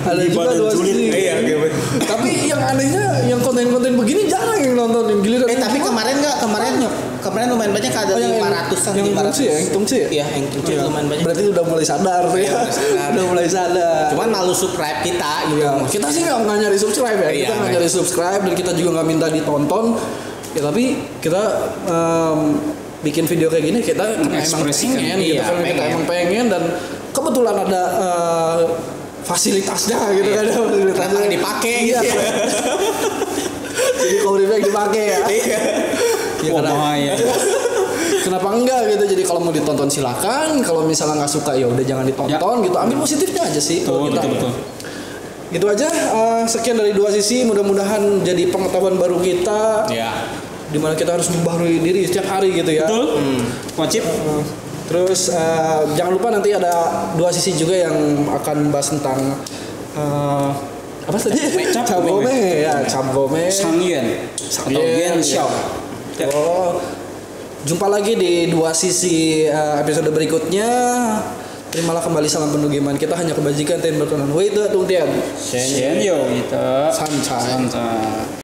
Ada juga dua sisi. Iya, tapi yang anehnya yang konten-konten begini jarang yang nonton. Giliran. Tapi kemarin lumayan banyak, ada 500-an. Yang tungsi ya, yang tungsi ya? Iya, yang tungsi lumayan banyak. Berarti udah mulai sadar tuh ya. Udah mulai sadar. Cuman malu subscribe kita gitu. Ya, kita sih nggak nyari subscribe ya. Kita nggak nyari subscribe dan kita juga nggak minta ditonton. Ya tapi kita bikin video kayak gini kita emang pengen, kita emang pengen dan kebetulan ada fasilitasnya gitu kan, fasilitasnya dipakai gitu ya. Jadi kalau dipakai ya. Ya kenapa enggak gitu. Jadi kalau mau ditonton silakan, kalau misalnya nggak suka ya udah jangan ditonton gitu. Ambil positifnya aja sih. Betul. Gitu aja. Sekian dari dua sisi, mudah-mudahan jadi pengetahuan baru kita. Ya. Dimana kita harus membaharui diri setiap hari gitu ya. Betul. Wajib. Terus jangan lupa nanti ada dua sisi juga yang akan bahas tentang apa tadi? Cap Gomeh ya, Cap Gomeh. Sangyuan atau Yuan Xiao. Oh, jumpa lagi di dua sisi episode berikutnya. Terimalah kembali salam penuh iman. Kita hanya kebajikan dan berkenan. Wei de tung tian. Shen yo gitu. Santai.